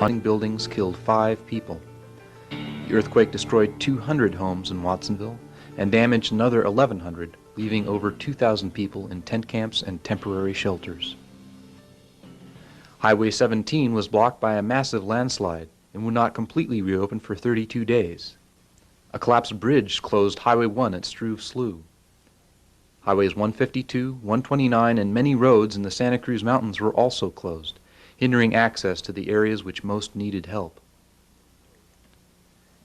On buildings killed 5 people. The earthquake destroyed 200 homes in Watsonville and damaged another 1,100, leaving over 2,000 people in tent camps and temporary shelters. Highway 17 was blocked by a massive landslide and would not completely reopen for 32 days. A collapsed bridge closed Highway 1 at Struve Slough. Highways 152, 129, and many roads in the Santa Cruz Mountains were also closed, hindering access to the areas which most needed help.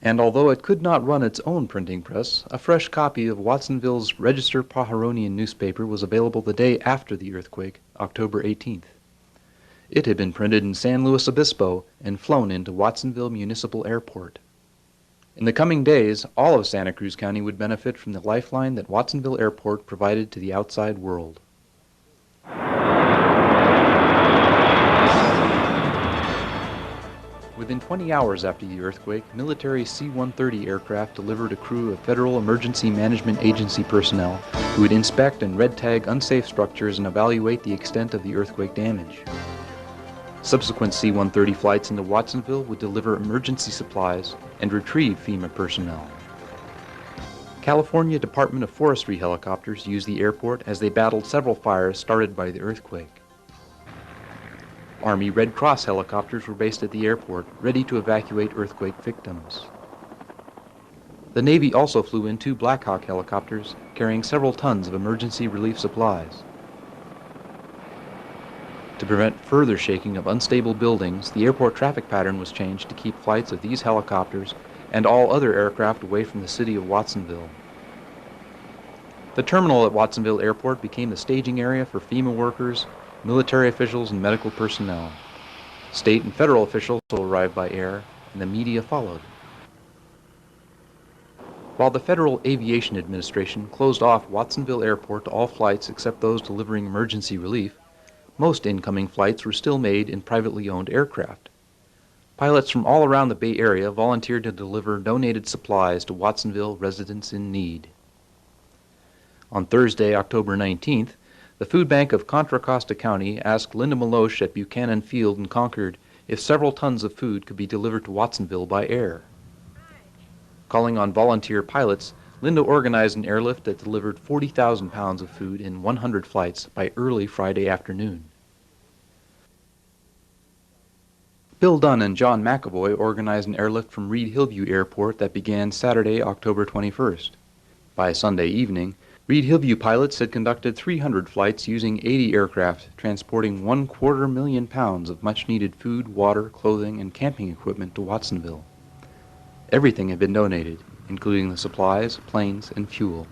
And although it could not run its own printing press, a fresh copy of Watsonville's Register Pajaronian newspaper was available the day after the earthquake, October 18th. It had been printed in San Luis Obispo and flown into Watsonville Municipal Airport. In the coming days, all of Santa Cruz County would benefit from the lifeline that Watsonville Airport provided to the outside world. Within 20 hours after the earthquake, military C-130 aircraft delivered a crew of Federal Emergency Management Agency personnel who would inspect and red tag unsafe structures and evaluate the extent of the earthquake damage. Subsequent C-130 flights into Watsonville would deliver emergency supplies and retrieve FEMA personnel. California Department of Forestry helicopters used the airport as they battled several fires started by the earthquake. Army Red Cross helicopters were based at the airport, ready to evacuate earthquake victims. The Navy also flew in 2 Black Hawk helicopters carrying several tons of emergency relief supplies. To prevent further shaking of unstable buildings, the airport traffic pattern was changed to keep flights of these helicopters and all other aircraft away from the city of Watsonville. The terminal at Watsonville Airport became the staging area for FEMA workers, military officials, and medical personnel. State and federal officials also arrived by air, and the media followed. While the Federal Aviation Administration closed off Watsonville Airport to all flights except those delivering emergency relief, most incoming flights were still made in privately owned aircraft. Pilots from all around the Bay Area volunteered to deliver donated supplies to Watsonville residents in need. On Thursday, October 19th, the Food Bank of Contra Costa County asked Linda Meloche at Buchanan Field in Concord if several tons of food could be delivered to Watsonville by air. Calling on volunteer pilots, Linda organized an airlift that delivered 40,000 pounds of food in 100 flights by early Friday afternoon. Bill Dunn and John McAvoy organized an airlift from Reed Hillview Airport that began Saturday, October 21st. By Sunday evening, Reed Hillview pilots had conducted 300 flights using 80 aircraft, transporting 250,000 pounds of much-needed food, water, clothing, and camping equipment to Watsonville. Everything had been donated, including the supplies, planes, and fuel.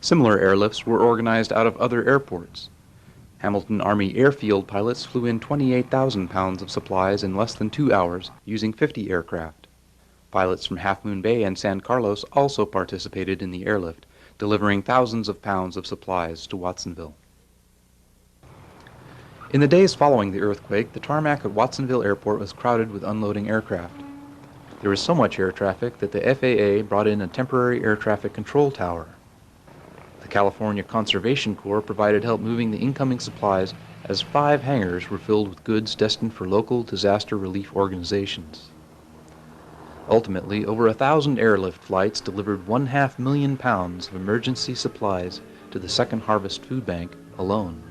Similar airlifts were organized out of other airports. Hamilton Army Airfield pilots flew in 28,000 pounds of supplies in less than 2 hours using 50 aircraft. Pilots from Half Moon Bay and San Carlos also participated in the airlift, delivering thousands of pounds of supplies to Watsonville. In the days following the earthquake, the tarmac at Watsonville Airport was crowded with unloading aircraft. There was so much air traffic that the FAA brought in a temporary air traffic control tower. The California Conservation Corps provided help moving the incoming supplies as 5 hangars were filled with goods destined for local disaster relief organizations. Ultimately, over 1,000 airlift flights delivered 500,000 pounds of emergency supplies to the Second Harvest Food Bank alone.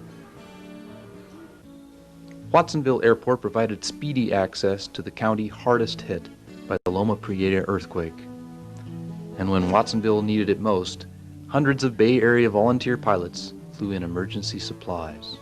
Watsonville Airport provided speedy access to the county hardest hit by the Loma Prieta earthquake. And when Watsonville needed it most, hundreds of Bay Area volunteer pilots flew in emergency supplies.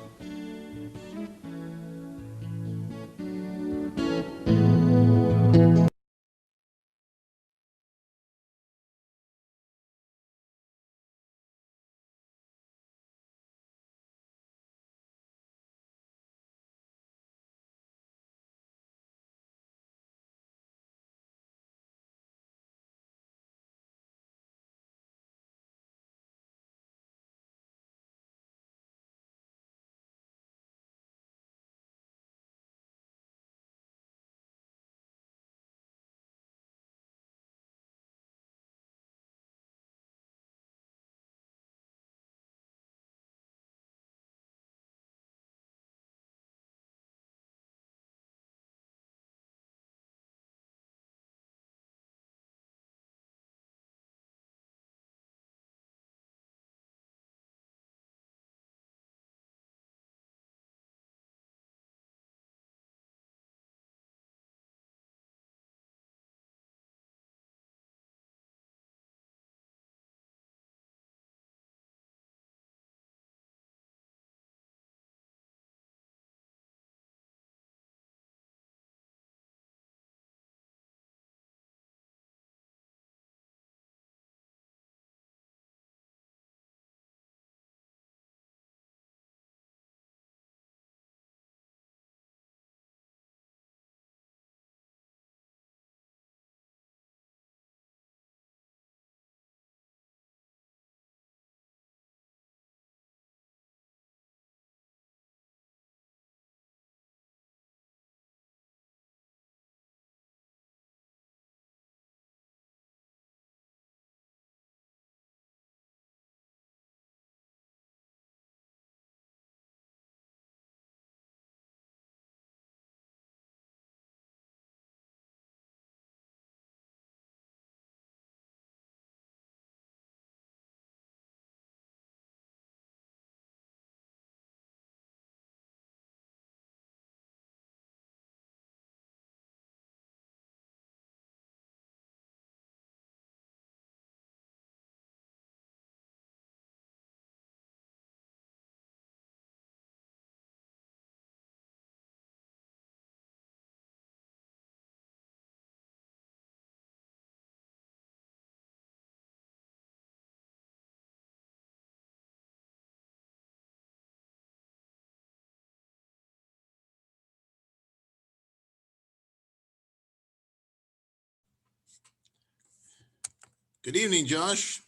Good evening, Josh.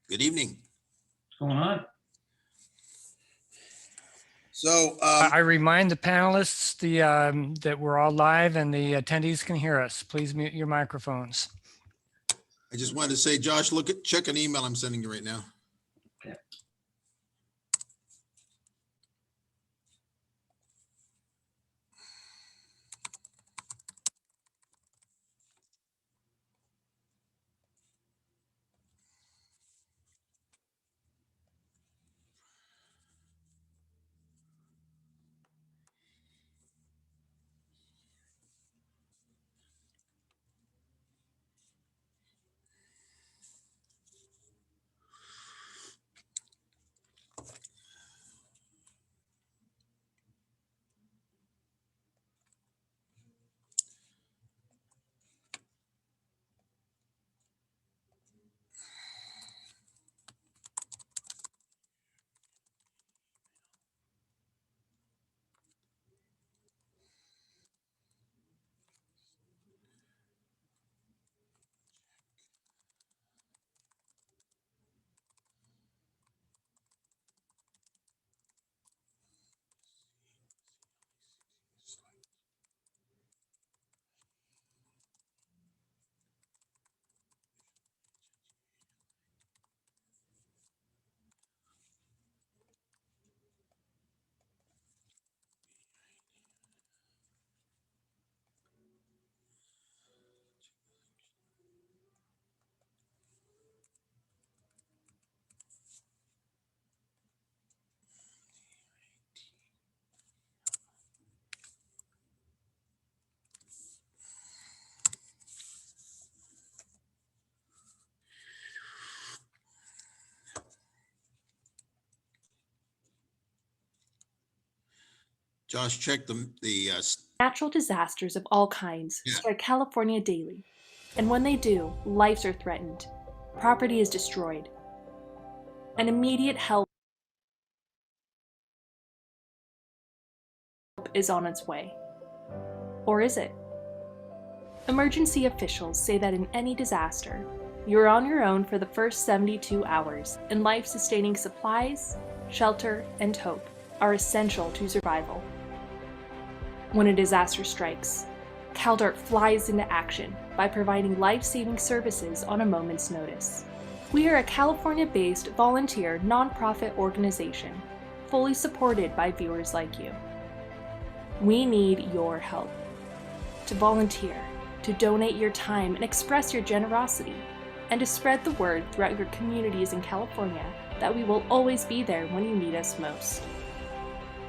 Good evening. What's going on? So I remind the panelists that we're all live and the attendees can hear us. Please mute your microphones. I just wanted to say, Josh, check an email I'm sending you right now. Okay. Josh, check the Natural disasters of all kinds Yeah. strike California daily, and when they do, lives are threatened, property is destroyed, and immediate help is on its way. Or is it? Emergency officials say that in any disaster, you're on your own for the first 72 hours, and life-sustaining supplies, shelter, and hope are essential to survival. When a disaster strikes, CalDART flies into action by providing life-saving services on a moment's notice. We are a California-based volunteer nonprofit organization, fully supported by viewers like you. We need your help. To volunteer, to donate your time and express your generosity, and to spread the word throughout your communities in California that we will always be there when you need us most.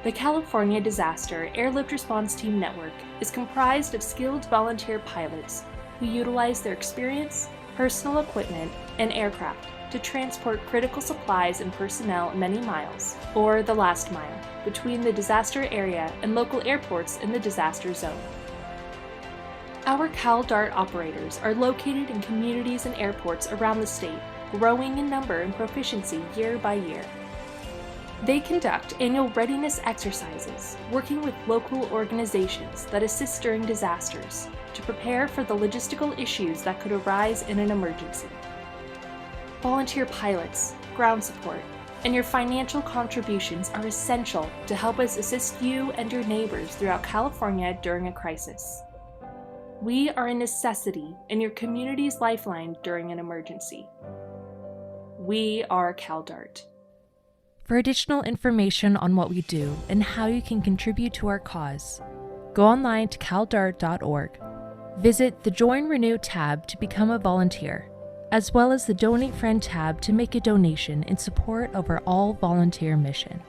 The California Disaster Airlift Response Team Network is comprised of skilled volunteer pilots who utilize their experience, personal equipment, and aircraft to transport critical supplies and personnel many miles, or the last mile, between the disaster area and local airports in the disaster zone. Our CalDART operators are located in communities and airports around the state, growing in number and proficiency year by year. They conduct annual readiness exercises, working with local organizations that assist during disasters to prepare for the logistical issues that could arise in an emergency. Volunteer pilots, ground support, and your financial contributions are essential to help us assist you and your neighbors throughout California during a crisis. We are a necessity in your community's lifeline during an emergency. We are CalDART. For additional information on what we do and how you can contribute to our cause, go online to caldart.org. Visit the Join Renew tab to become a volunteer, as well as the Donate Friend tab to make a donation in support of our all-volunteer mission.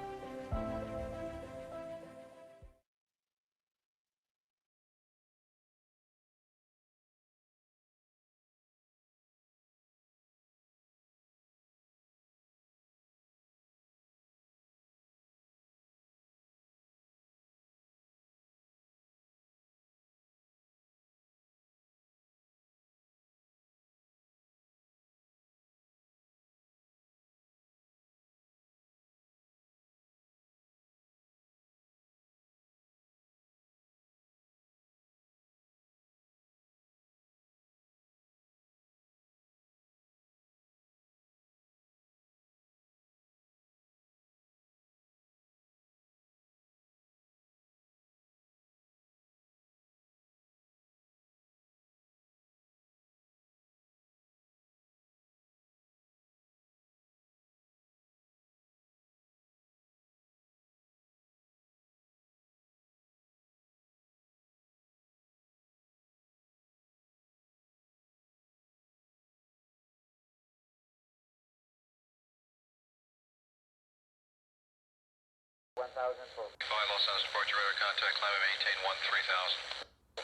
Los Angeles departure radar contact, climb and maintain 13,000.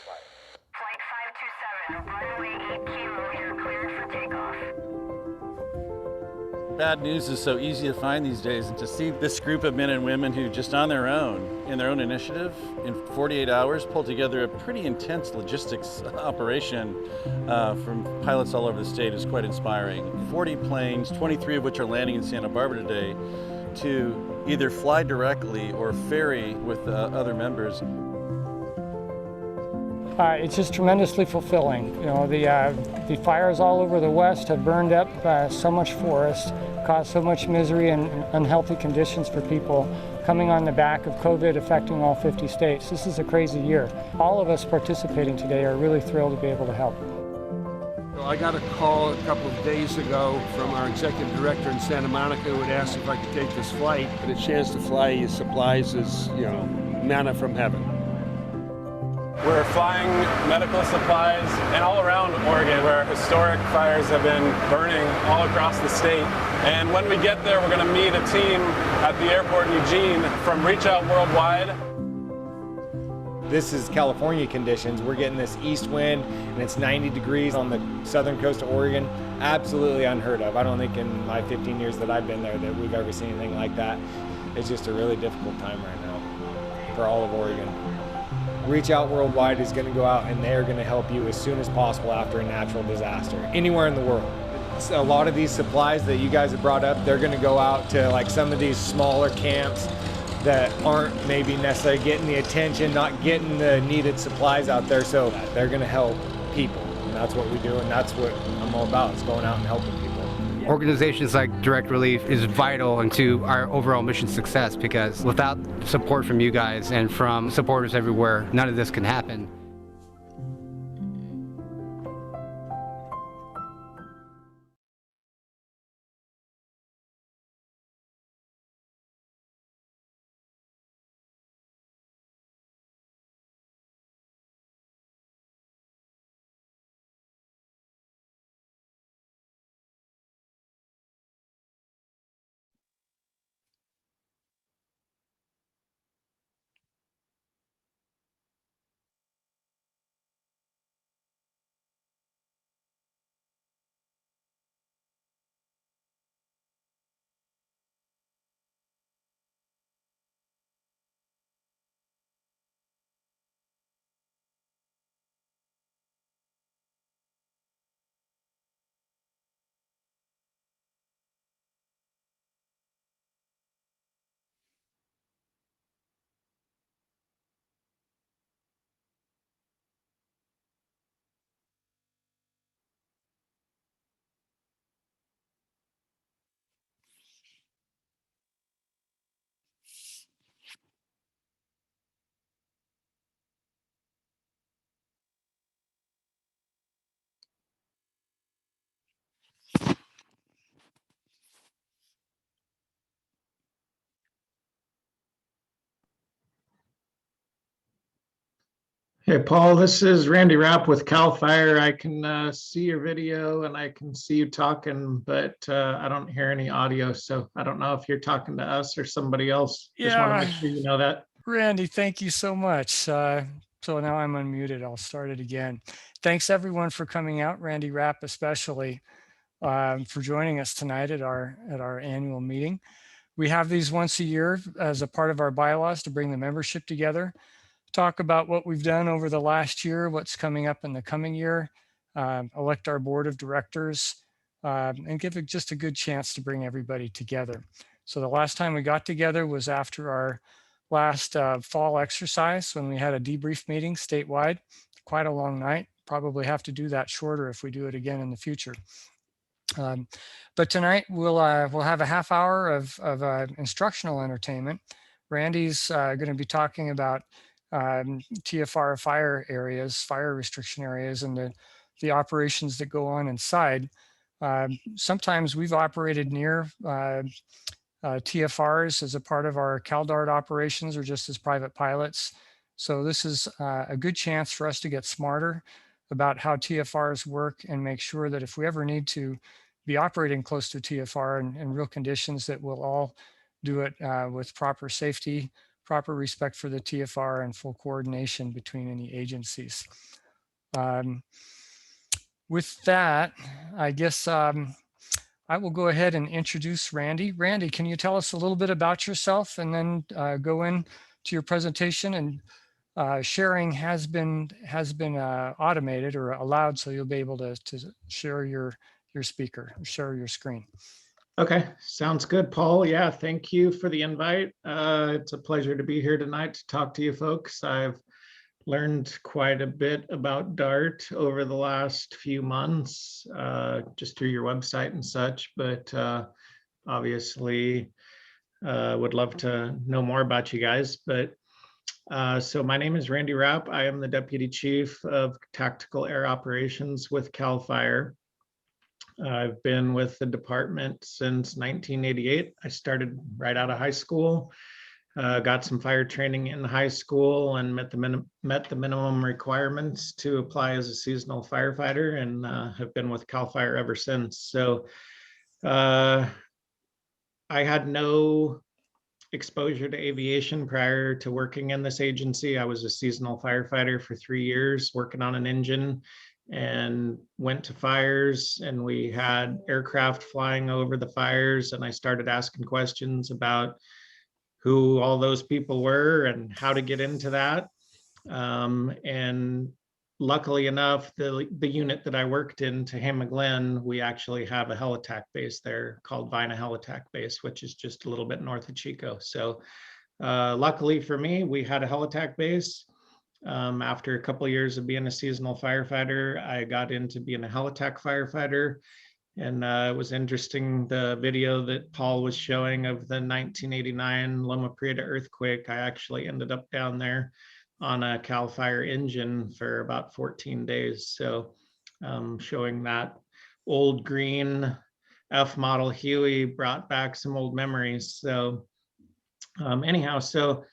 Flight 527, runway 8 kilo, you're cleared for takeoff. Bad news is so easy to find these days, and to see this group of men and women who just on their own, in their own initiative, in 48 hours pulled together a pretty intense logistics operation from pilots all over the state is quite inspiring. 40 planes, 23 of which are landing in Santa Barbara today, to either fly directly or ferry with other members. It's just tremendously fulfilling. You know, the fires all over the West have burned up so much forest, caused so much misery and unhealthy conditions for people, coming on the back of COVID affecting all 50 states. This is a crazy year. All of us participating today are really thrilled to be able to help. I got a call a couple of days ago from our executive director in Santa Monica who had asked if I could take this flight. And a chance to fly his supplies is, you know, manna from heaven. We're flying medical supplies and all around Oregon where historic fires have been burning all across the state. And when we get there, we're going to meet a team at the airport in Eugene from Reach Out Worldwide. This is California conditions. We're getting this east wind and it's 90 degrees on the southern coast of Oregon. Absolutely unheard of. I don't think in my 15 years that I've been there that we've ever seen anything like that. It's just a really difficult time right now for all of Oregon. Reach Out Worldwide is going to go out and they're going to help you as soon as possible after a natural disaster, anywhere in the world. A lot of these supplies that you guys have brought up, they're going to go out to like some of these smaller camps that aren't maybe necessarily getting the attention, not getting the needed supplies out there, so they're going to help people. And that's what we do, and that's what I'm all about, is going out and helping people. Organizations like Direct Relief is vital into our overall mission success, because without support from you guys and from supporters everywhere, none of this can happen. Hey, Paul, this is Randy Rapp with CAL FIRE. I can see your video and I can see you talking, but I don't hear any audio. So I don't know if you're talking to us or somebody else. Just want to make sure you know that. Randy, thank you so much. So now I'm unmuted. I'll start it again. Thanks everyone for coming out. Randy Rapp especially for joining us tonight at our annual meeting. We have these once a year as a part of our bylaws to bring the membership together, talk about what we've done over the last year, what's coming up in the coming year, elect our board of directors, and give it just a good chance to bring everybody together. So the last time we got together was after our last fall exercise when we had a debrief meeting statewide. Quite a long night. Probably have to do that shorter if we do it again in the future. But tonight we'll have a half hour of instructional entertainment. Randy's going to be talking about TFR fire areas, fire restriction areas, and the operations that go on inside. Sometimes we've operated near TFRs as a part of our CalDART operations or just as private pilots. So this is a good chance for us to get smarter about how TFRs work and make sure that if we ever need to be operating close to TFR in real conditions, that we'll all do it with proper safety, proper respect for the TFR, and full coordination between any agencies. With that, I guess I will go ahead and introduce Randy. Randy, can you tell us a little bit about yourself and then go into your presentation? And sharing has been automated or allowed, so you'll be able to share your speaker, share your screen. Okay, sounds good, Paul. Yeah, thank you for the invite. It's a pleasure to be here tonight to talk to you folks. I've learned quite a bit about DART over the last few months, just through your website and such, but obviously would love to know more about you guys. But so my name is Randy Rapp. I am the Deputy Chief of Tactical Air Operations with CAL FIRE. I've been with the department since 1988. I started right out of high school, got some fire training in high school and met the minimum requirements to apply as a seasonal firefighter, and have been with CAL FIRE ever since. So I had no exposure to aviation prior to working in this agency. I was a seasonal firefighter for 3 years, working on an engine, and went to fires, and we had aircraft flying over the fires, and I started asking questions about who all those people were and how to get into that. And luckily enough, the unit that I worked in, Tehama Glen, we actually have a helitack base there called Vina Helitack Base, which is just a little bit north of Chico. So luckily for me, we had a helitack base. After a couple of years of being a seasonal firefighter, I got into being a helitack firefighter. And it was interesting, the video that Paul was showing of the 1989 Loma Prieta earthquake. I actually ended up down there on a CAL FIRE engine for about 14 days. So showing that old green F model Huey brought back some old memories. So anyhow, so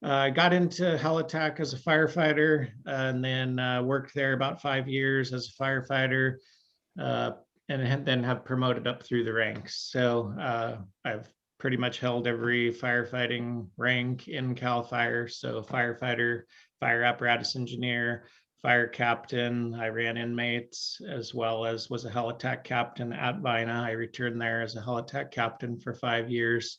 I got into helitack as a firefighter, and then worked there about 5 years as a firefighter, and then have promoted up through the ranks. So I've pretty much held every firefighting rank in CAL FIRE. So firefighter, fire apparatus engineer, fire captain. I ran inmates, as well as was a helitack captain at Vina. I returned there as a helitack captain for 5 years.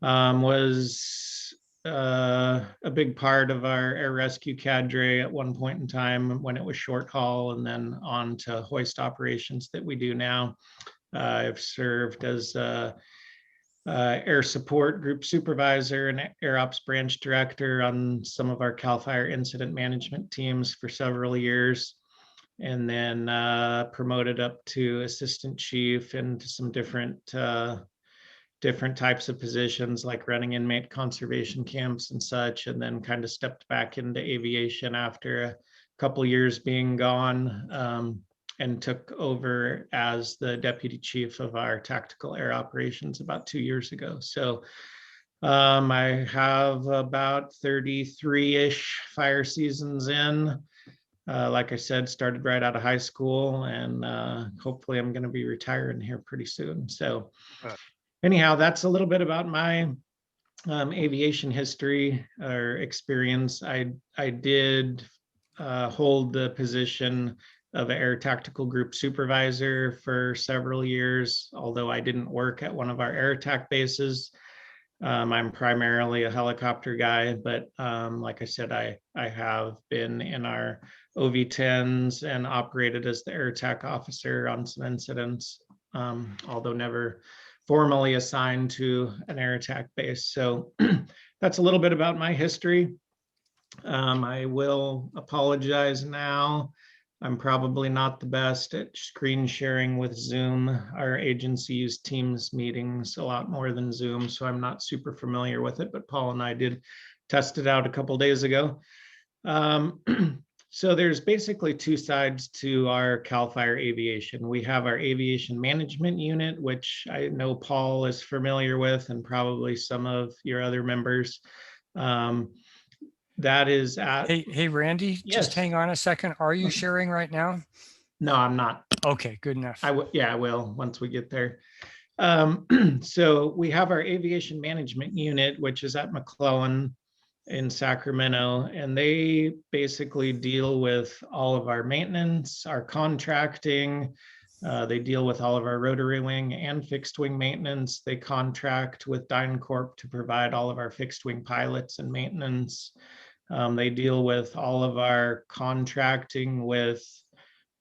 Was a big part of our air rescue cadre at one point in time when it was short haul, and then on to hoist operations that we do now. I've served as air support group supervisor and air ops branch director on some of our CAL FIRE incident management teams for several years, and then promoted up to assistant chief into some different types of positions, like running inmate conservation camps and such, and then kind of stepped back into aviation after a couple years being gone, and took over as the deputy chief of our tactical air operations about 2 years ago. So I have about 33-ish fire seasons in. Like I said, started right out of high school, and hopefully I'm going to be retiring here pretty soon. So anyhow, that's a little bit about my aviation history or experience. I did hold the position of an air tactical group supervisor for several years, although I didn't work at one of our air attack bases. I'm primarily a helicopter guy, but like I said, I have been in our OV-10s and operated as the air attack officer on some incidents, although never formally assigned to an air attack base. So that's a little bit about my history. I will apologize now. I'm probably not the best at screen sharing with Zoom. Our agency used Teams meetings a lot more than Zoom, so I'm not super familiar with it, but Paul and I did test it out a couple days ago. So there's basically two sides to our CAL FIRE aviation. We have our aviation management unit, which I know Paul is familiar with, and probably some of your other members. That is at... Hey, Randy, yes. Just hang on a second. Are you sharing right now? No, I'm not. Okay, good enough. Yeah, I will once we get there. So we have our aviation management unit, which is at McClellan in Sacramento, and they basically deal with all of our maintenance, our contracting. They deal with all of our rotary wing and fixed wing maintenance. They contract with DynCorp to provide all of our fixed wing pilots and maintenance. They deal with all of our contracting with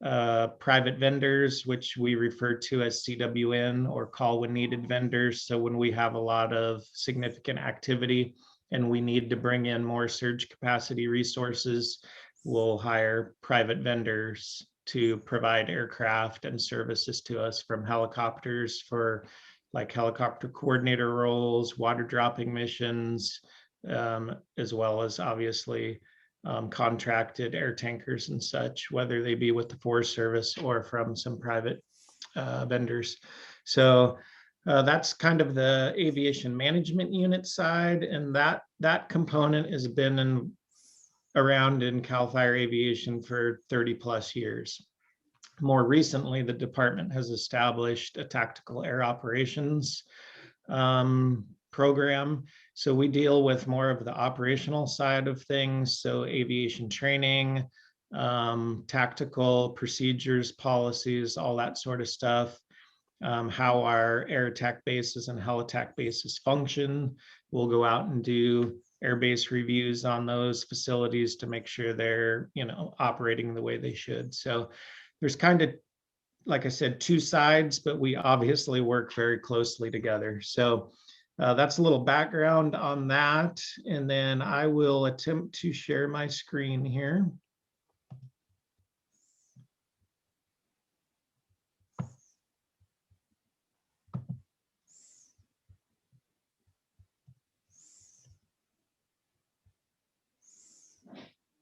private vendors, which we refer to as CWN or call when needed vendors. So when we have a lot of significant activity and we need to bring in more surge capacity resources, we'll hire private vendors to provide aircraft and services to us, from helicopters for like helicopter coordinator roles, water dropping missions, as well as obviously contracted air tankers and such, whether they be with the Forest Service or from some private vendors. So that's kind of the aviation management unit side, and that component has been around in CAL FIRE Aviation for 30 plus years. More recently, the department has established a tactical air operations program. So we deal with more of the operational side of things. So aviation training, tactical procedures, policies, all that sort of stuff. How our air attack bases and heli attack bases function. We'll go out and do airbase reviews on those facilities to make sure they're, operating the way they should. So there's kind of, like I said, two sides, but we obviously work very closely together. So that's a little background on that. And then I will attempt to share my screen here.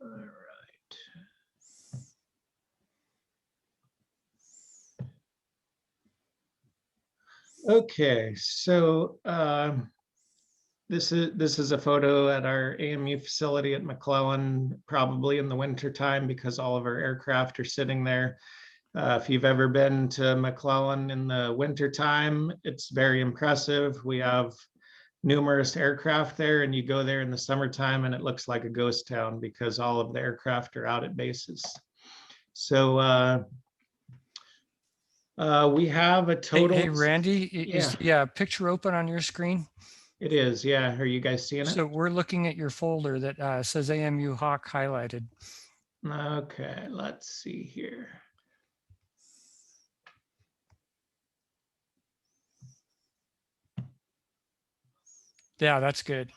All right. Okay, so this is a photo at our AMU facility at McClellan, probably in the winter time because all of our aircraft are sitting there. If you've ever been to McClellan in the winter time, it's very impressive. We have numerous aircraft there, and you go there in the summertime and it looks like a ghost town because all of the aircraft are out at bases. So we have a total. Hey Randy, is the picture open on your screen? It is, yeah. Are you guys seeing it? So we're looking at your folder that says AMU Hawk highlighted. Okay, let's see here. Yeah, that's good.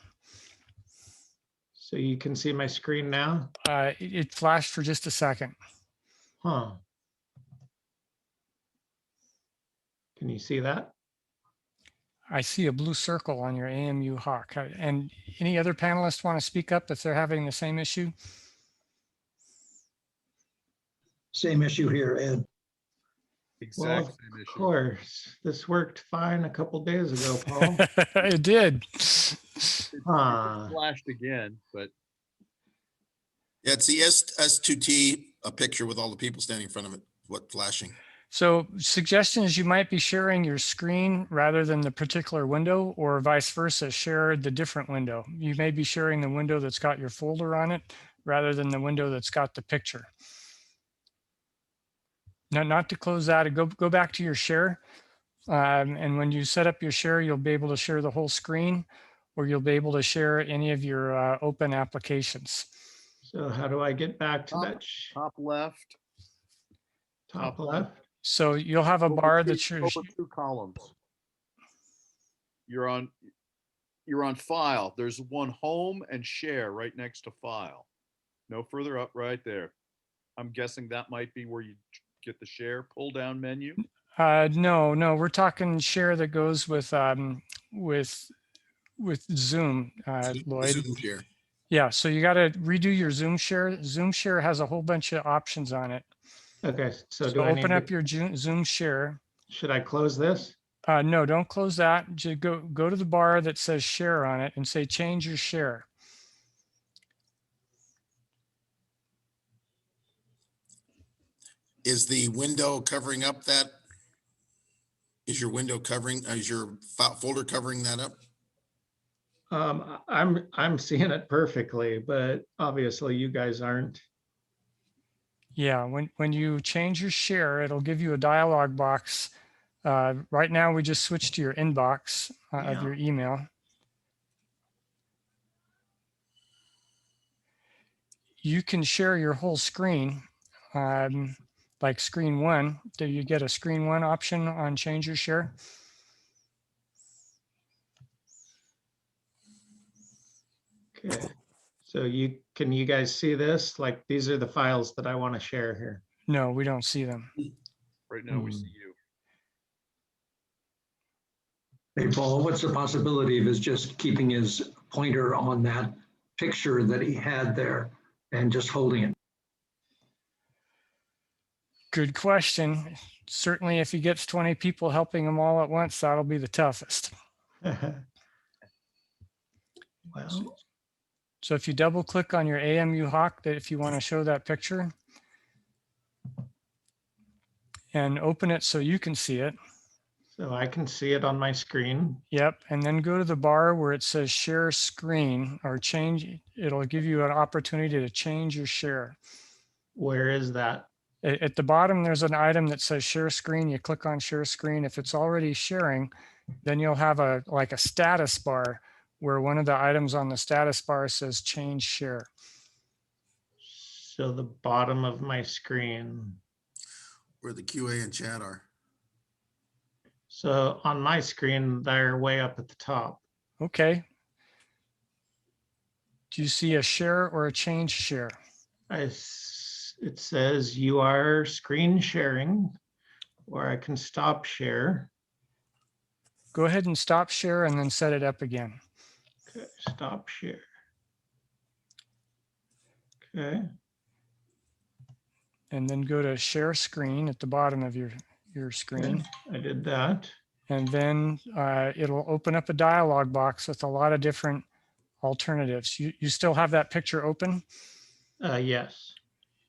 So you can see my screen now? It flashed for just a second. Huh. Can you see that? I see a blue circle on your AMU Hawk. And any other panelists want to speak up if they're having the same issue? Same issue here, Ed. Well, of course. This worked fine a couple days ago, Paul. It did. It flashed again, but. Yeah, it's the S2T, a picture with all the people standing in front of it, what flashing. So suggestion is you might be sharing your screen rather than the particular window, or vice versa, share the different window. You may be sharing the window that's got your folder on it rather than the window that's got the picture. Now, not to close that, go back to your share. And when you set up your share, you'll be able to share the whole screen, or you'll be able to share any of your open applications. So how do I get back to that? Top left. Top left. So you'll have a bar that shows over two columns. You're on file. There's one home and share right next to file. No further up, right there. I'm guessing that might be where you get the share pull down menu. No, we're talking share that goes with Zoom, Lloyd. Zoom share. Yeah, so you got to redo your Zoom share. Zoom share has a whole bunch of options on it. Okay, so do So I open up your Zoom share. Should I close this? No, don't close that. Just go to the bar that says share on it and say change your share. Is the window covering up that Is your window covering, is your folder covering that up? I'm seeing it perfectly, but obviously you guys aren't. Yeah, when you change your share, it'll give you a dialog box. Right now, we just switched to your inbox of your email. You can share your whole screen, like screen one. Do you get a screen one option on change your share? Okay, so can you guys see this? Like, these are the files that I want to share here. No, we don't see them. Right now we see you. Hey, Paul, what's the possibility of his just keeping his pointer on that picture that he had there and just holding it? Good question. Certainly, if he gets 20 people helping him all at once, that'll be the toughest. Well, so if you double click on your AMU Hawk, that if you want to show that picture and open it so you can see it. so I can see it on my screen. Yep. And then go to the bar where it says share screen or change. It'll give you an opportunity to change your share. Where is that? At the bottom, there's an item that says share screen. You click on share screen. If it's already sharing, then you'll have like a status bar where one of the items on the status bar says change share. So the bottom of my screen. Where the QA and chat are. So on my screen, they're way up at the top. Okay. Do you see a share or a change share? It says you are screen sharing, or I can stop share. Go ahead and stop share and then set it up again. Okay, stop share. Okay. And then go to share screen at the bottom of your screen. Okay, I did that. And then it'll open up a dialog box with a lot of different alternatives. You still have that picture open? Yes.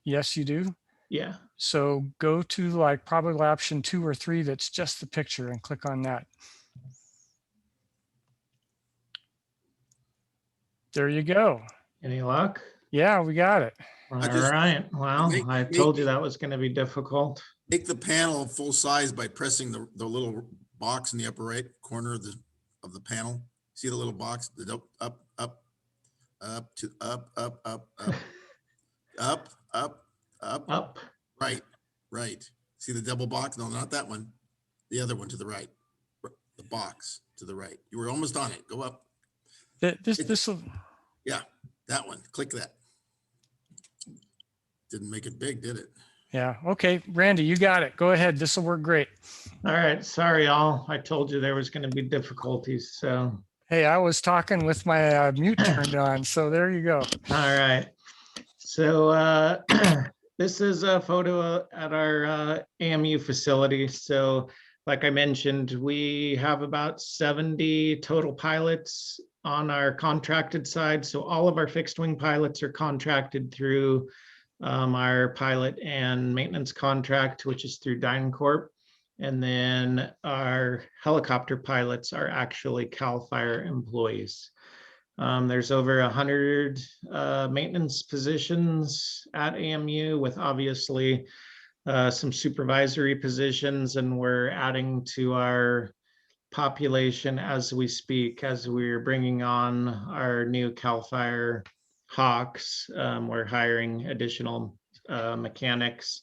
Yes, you do? Yeah. So go to like probably option 2 or 3 that's just the picture and click on that. There you go. Any luck? Yeah, we got it. All right. Well, I told you that was going to be difficult. Make the panel full size by pressing the little box in the upper right corner of the panel. See the little box? The up. Right. See the double box? No, not that one. The other one to the right. The box to the right. You were almost on it. Go up. This will. Yeah, that one. Click that. Didn't make it big, did it? Yeah. Okay, Randy, you got it. Go ahead. This will work great. All right. Sorry, all. I told you there was going to be difficulties. So. Hey, I was talking with my mute turned on. So there you go. All right. So this is a photo at our AMU facility. So like I mentioned, we have about 70 total pilots on our contracted side. So all of our fixed wing pilots are contracted through our pilot and maintenance contract, which is through DynCorp. And then our helicopter pilots are actually CAL FIRE employees. There's over 100 maintenance positions at AMU with obviously some supervisory positions, and we're adding to our population as we speak, as we're bringing on our new CAL FIRE Hawks. We're hiring additional mechanics,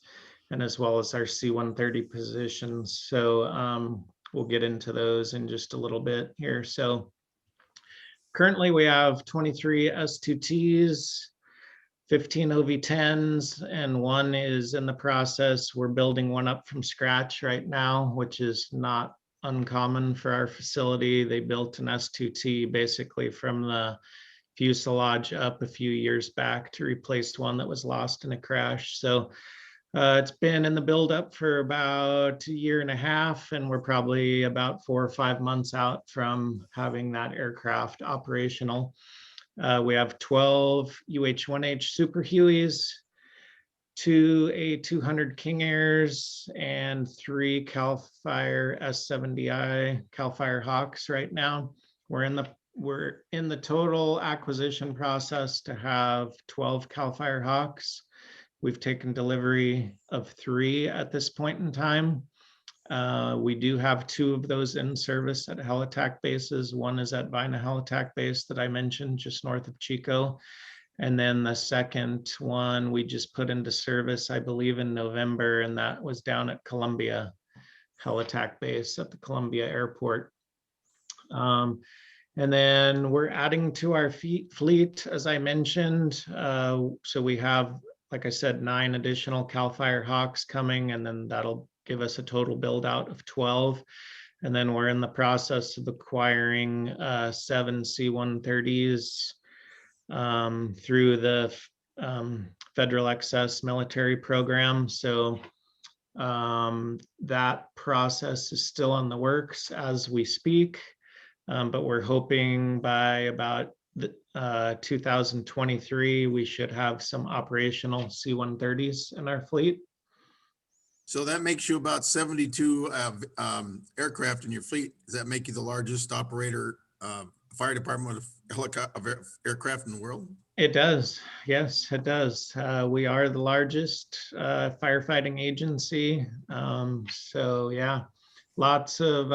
and as well as our C-130 positions. So we'll get into those in just a little bit here. So currently we have 23 S2Ts, 15 OV10s, and one is in the process. We're building one up from scratch right now, which is not uncommon for our facility. They built an S2T basically from the fuselage up a few years back to replace one that was lost in a crash. So it's been in the buildup for about a year and a half, and we're probably about 4 or 5 months out from having that aircraft operational. We have 12 UH-1H Super Hueys, 2 A200 King Airs and 3 CAL FIRE S70I CAL FIRE Hawks right now. We're in the total acquisition process to have 12 CAL FIRE Hawks. We've taken delivery of 3 at this point in time. We do have 2 of those in service at Helitack bases. One is at Vina Helitack base that I mentioned just north of Chico. And then the second one we just put into service, I believe in November, and that was down at Columbia Helitack base at the Columbia Airport. And then we're adding to our fleet, as I mentioned. So we have, like I said, 9 additional CAL FIRE Hawks coming, and then that'll give us a total build out of 12. And then we're in the process of acquiring 7 C-130s through the Federal Excess Military Program. So that process is still in the works as we speak, but we're hoping by about 2023, we should have some operational C-130s in our fleet. So that makes you about 72 aircraft in your fleet. Does that make you the largest operator, fire department of aircraft in the world? It does. Yes, it does. We are the largest firefighting agency. So yeah, lots of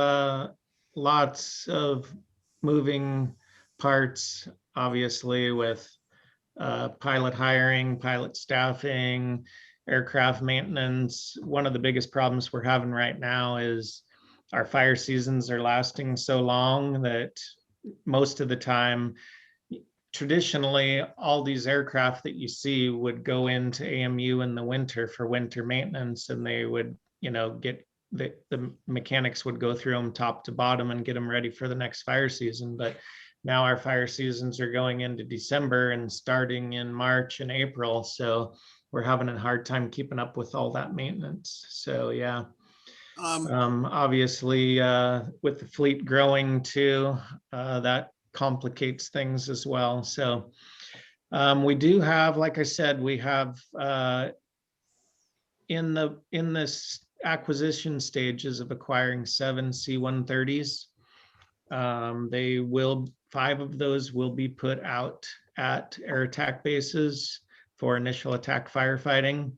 moving parts, obviously, with pilot hiring, pilot staffing, aircraft maintenance. One of the biggest problems we're having right now is our fire seasons are lasting so long that most of the time, traditionally, all these aircraft that you see would go into AMU in the winter for winter maintenance, and they would, get the mechanics would go through them top to bottom and get them ready for the next fire season. But now our fire seasons are going into December and starting in March and April. So we're having a hard time keeping up with all that maintenance. So yeah. Obviously, with the fleet growing too, that complicates things as well. So we do have, like I said, we have in this acquisition stages of acquiring 7 C-130s. 5 of those will be put out at air attack bases for initial attack firefighting.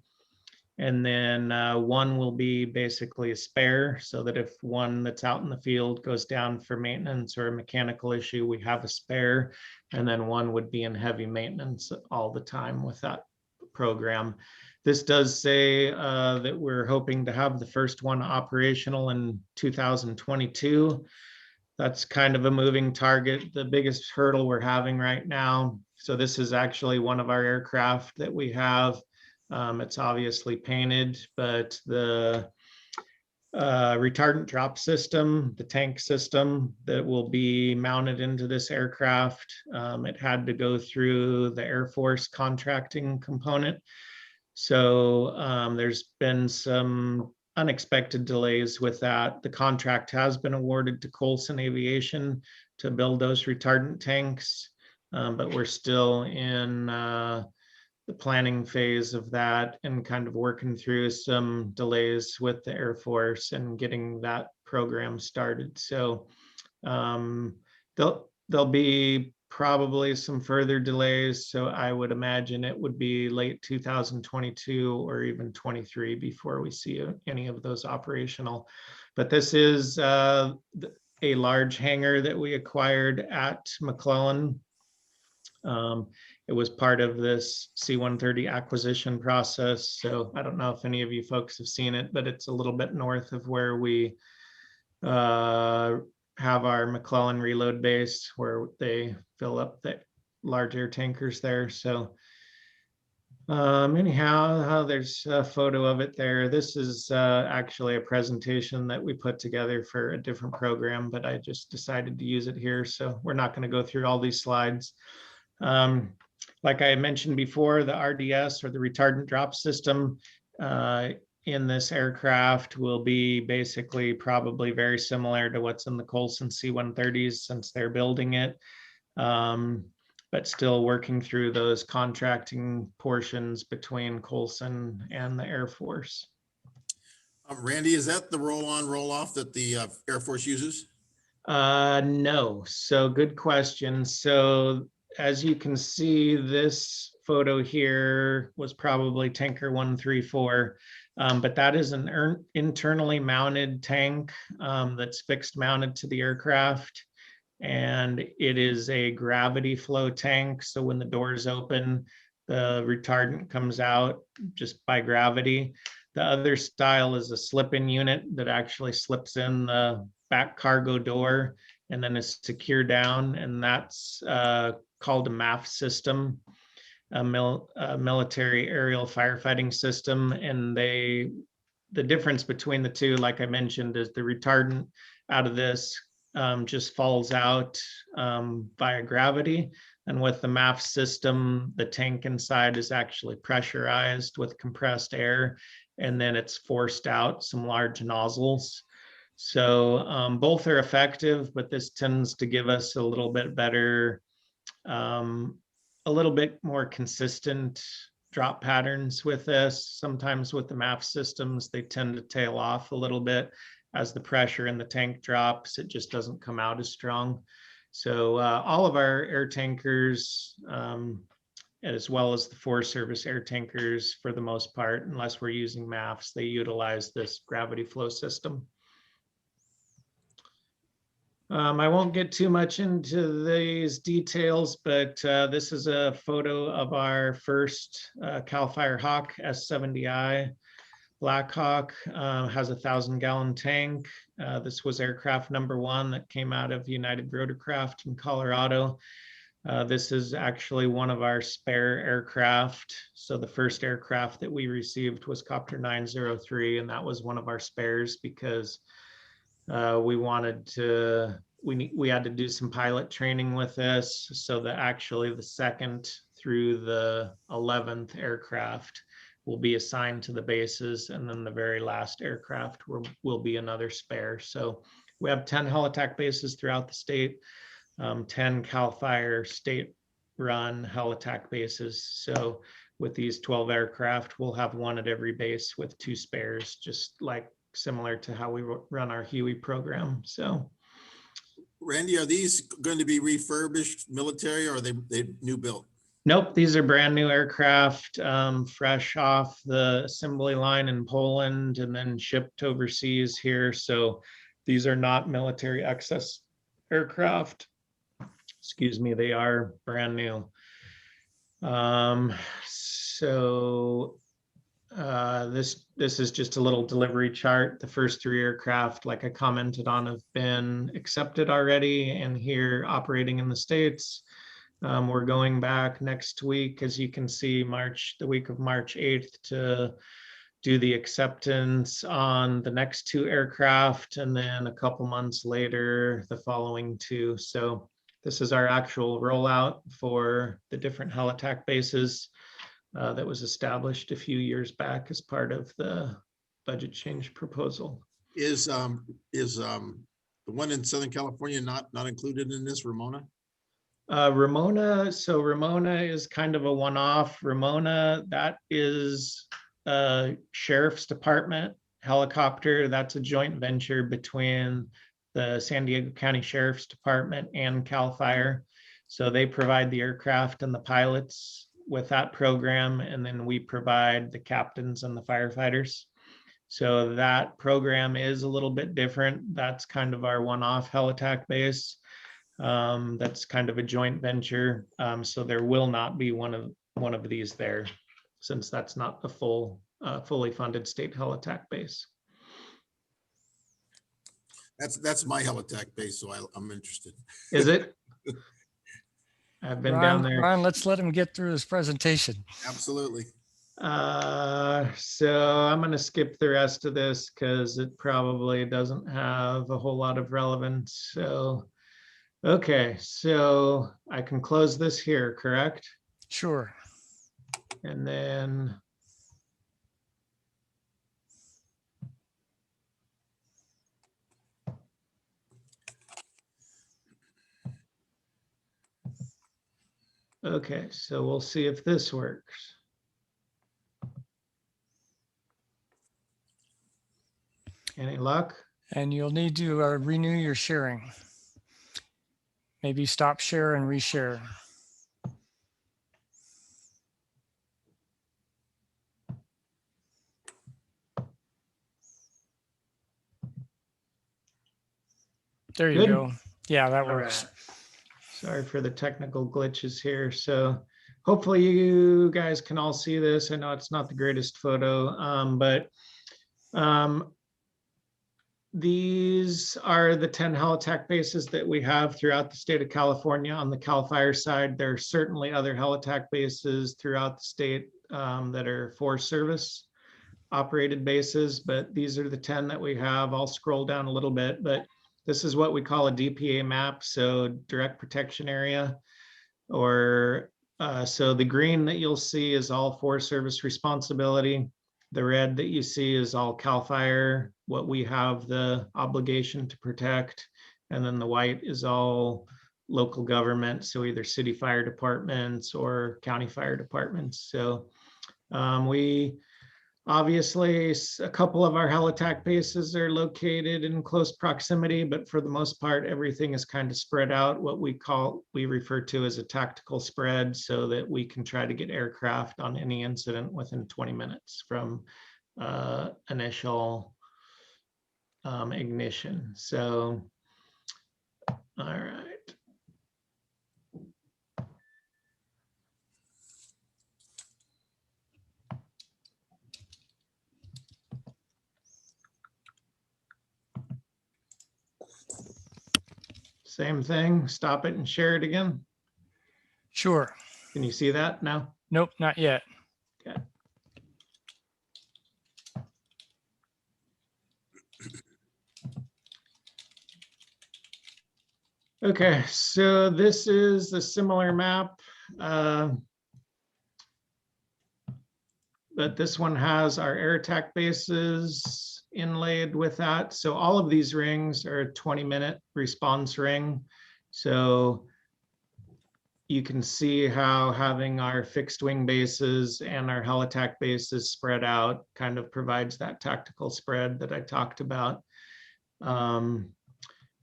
And then 1 will be basically a spare, so that if one that's out in the field goes down for maintenance or a mechanical issue, we have a spare. And then 1 would be in heavy maintenance all the time with that program. This does say that we're hoping to have the first one operational in 2022. That's kind of a moving target. The biggest hurdle we're having right now. So this is actually one of our aircraft that we have. It's obviously painted, but the retardant drop system, the tank system that will be mounted into this aircraft, it had to go through the Air Force contracting component. So there's been some unexpected delays with that. The contract has been awarded to Colson Aviation to build those retardant tanks, but we're still in the planning phase of that and kind of working through some delays with the Air Force and getting that program started. So there'll be probably some further delays. So I would imagine it would be late 2022 or even 23 before we see any of those operational. But this is a large hangar that we acquired at McClellan. It was part of this C-130 acquisition process. So I don't know if any of you folks have seen it, but it's a little bit north of where we have our McClellan reload base, where they fill up the large air tankers there. So anyhow, there's a photo of it there. This is actually a presentation that we put together for a different program, but I just decided to use it here. So we're not going to go through all these slides. Like I mentioned before, the RDS, or the retardant drop system, in this aircraft will be basically probably very similar to what's in the Colson C-130s, since they're building it. but still working through those contracting portions between Colson and the Air Force. Randy, is that the roll-on, roll-off that the Air Force uses? No, so good question. So as you can see, this photo here was probably tanker 134, but that is an internally mounted tank that's fixed mounted to the aircraft. And it is a gravity flow tank. So when the doors open, the retardant comes out just by gravity. The other style is a slip-in unit that actually slips in the back cargo door and then is secured down. And that's called a MAF system, a military aerial firefighting system. And the difference between the two, like I mentioned, is the retardant out of this just falls out via gravity. And with the MAF system, the tank inside is actually pressurized with compressed air, and then it's forced out some large nozzles. So both are effective, but this tends to give us a little bit better, a little bit more consistent drop patterns with this. Sometimes with the MAF systems, they tend to tail off a little bit as the pressure in the tank drops. It just doesn't come out as strong. So all of our air tankers, as well as the Forest Service air tankers, for the most part, unless we're using MAFs, they utilize this gravity flow system. I won't get too much into these details, but this is a photo of our first CAL FIRE Hawk S70I. Black Hawk has a 1,000-gallon tank. This was aircraft number 1 that came out of United Rotorcraft in Colorado. This is actually one of our spare aircraft. So the first aircraft that we received was Copter 903, and that was one of our spares because we had to do some pilot training with this. So that actually the 2nd through the 11th aircraft will be assigned to the bases, and then the very last aircraft will be another spare. So we have 10 heli-tac bases throughout the state, 10 CAL FIRE state-run heli-tac bases. So with these 12 aircraft, we'll have one at every base with 2 spares, just like similar to how we run our Huey program. So, Randy, are these going to be refurbished military, or are they new built? Nope, these are brand new aircraft, fresh off the assembly line in Poland and then shipped overseas here. So these are not military excess aircraft. Excuse me, they are brand new. This is just a little delivery chart. The first 3 aircraft, like I commented on, have been accepted already and here operating in the States. We're going back next week, as you can see, the week of March 8th, to do the acceptance on the next 2 aircraft, and then a couple months later, the following 2. So this is our actual rollout for the different heli-tac bases that was established a few years back as part of the budget change proposal. Is the one in Southern California not included in this, Ramona? Ramona is kind of a one-off. Ramona, that is a sheriff's department helicopter. That's a joint venture between the San Diego County Sheriff's Department and CAL FIRE. So they provide the aircraft and the pilots with that program, and then we provide the captains and the firefighters. So that program is a little bit different. That's kind of our one-off heli-tac base. That's kind of a joint venture. So there will not be one of these there, since that's not a fully funded state heli-tac base. That's my heli-tac base, so I'm interested. Is it? I've been down there. Ron, let's let him get through his presentation. Absolutely. So I'm going to skip the rest of this because it probably doesn't have a whole lot of relevance. So, okay, so I can close this here, correct? Sure. And then Okay, so we'll see if this works. Any luck? And you'll need to renew your sharing. Maybe stop share and reshare. There you Good. go. Yeah, that works. Sorry for the technical glitches here. So hopefully you guys can all see this. I know it's not the greatest photo, but these are the 10 helitack bases that we have throughout the state of California. On the CAL FIRE side, there are certainly other helitack bases throughout the state that are Forest Service operated bases, but these are the 10 that we have. I'll scroll down a little bit, but this is what we call a DPA map, so direct protection area, or so the green that you'll see is all Forest Service responsibility. The red that you see is all CAL FIRE, what we have the obligation to protect. And then the white is all local government, so either city fire departments or county fire departments. So we obviously, a couple of our helitack bases are located in close proximity, but for the most part, everything is kind of spread out, what we refer to as a tactical spread, so that we can try to get aircraft on any incident within 20 minutes from initial ignition. So, all right. Same thing, stop it and share it again. Sure. Can you see that now? Nope, not yet. Okay. Okay, so this is a similar map, but this one has our air attack bases inlaid with that. So all of these rings are a 20-minute response ring. So you can see how having our fixed wing bases and our helitack bases spread out kind of provides that tactical spread that I talked about.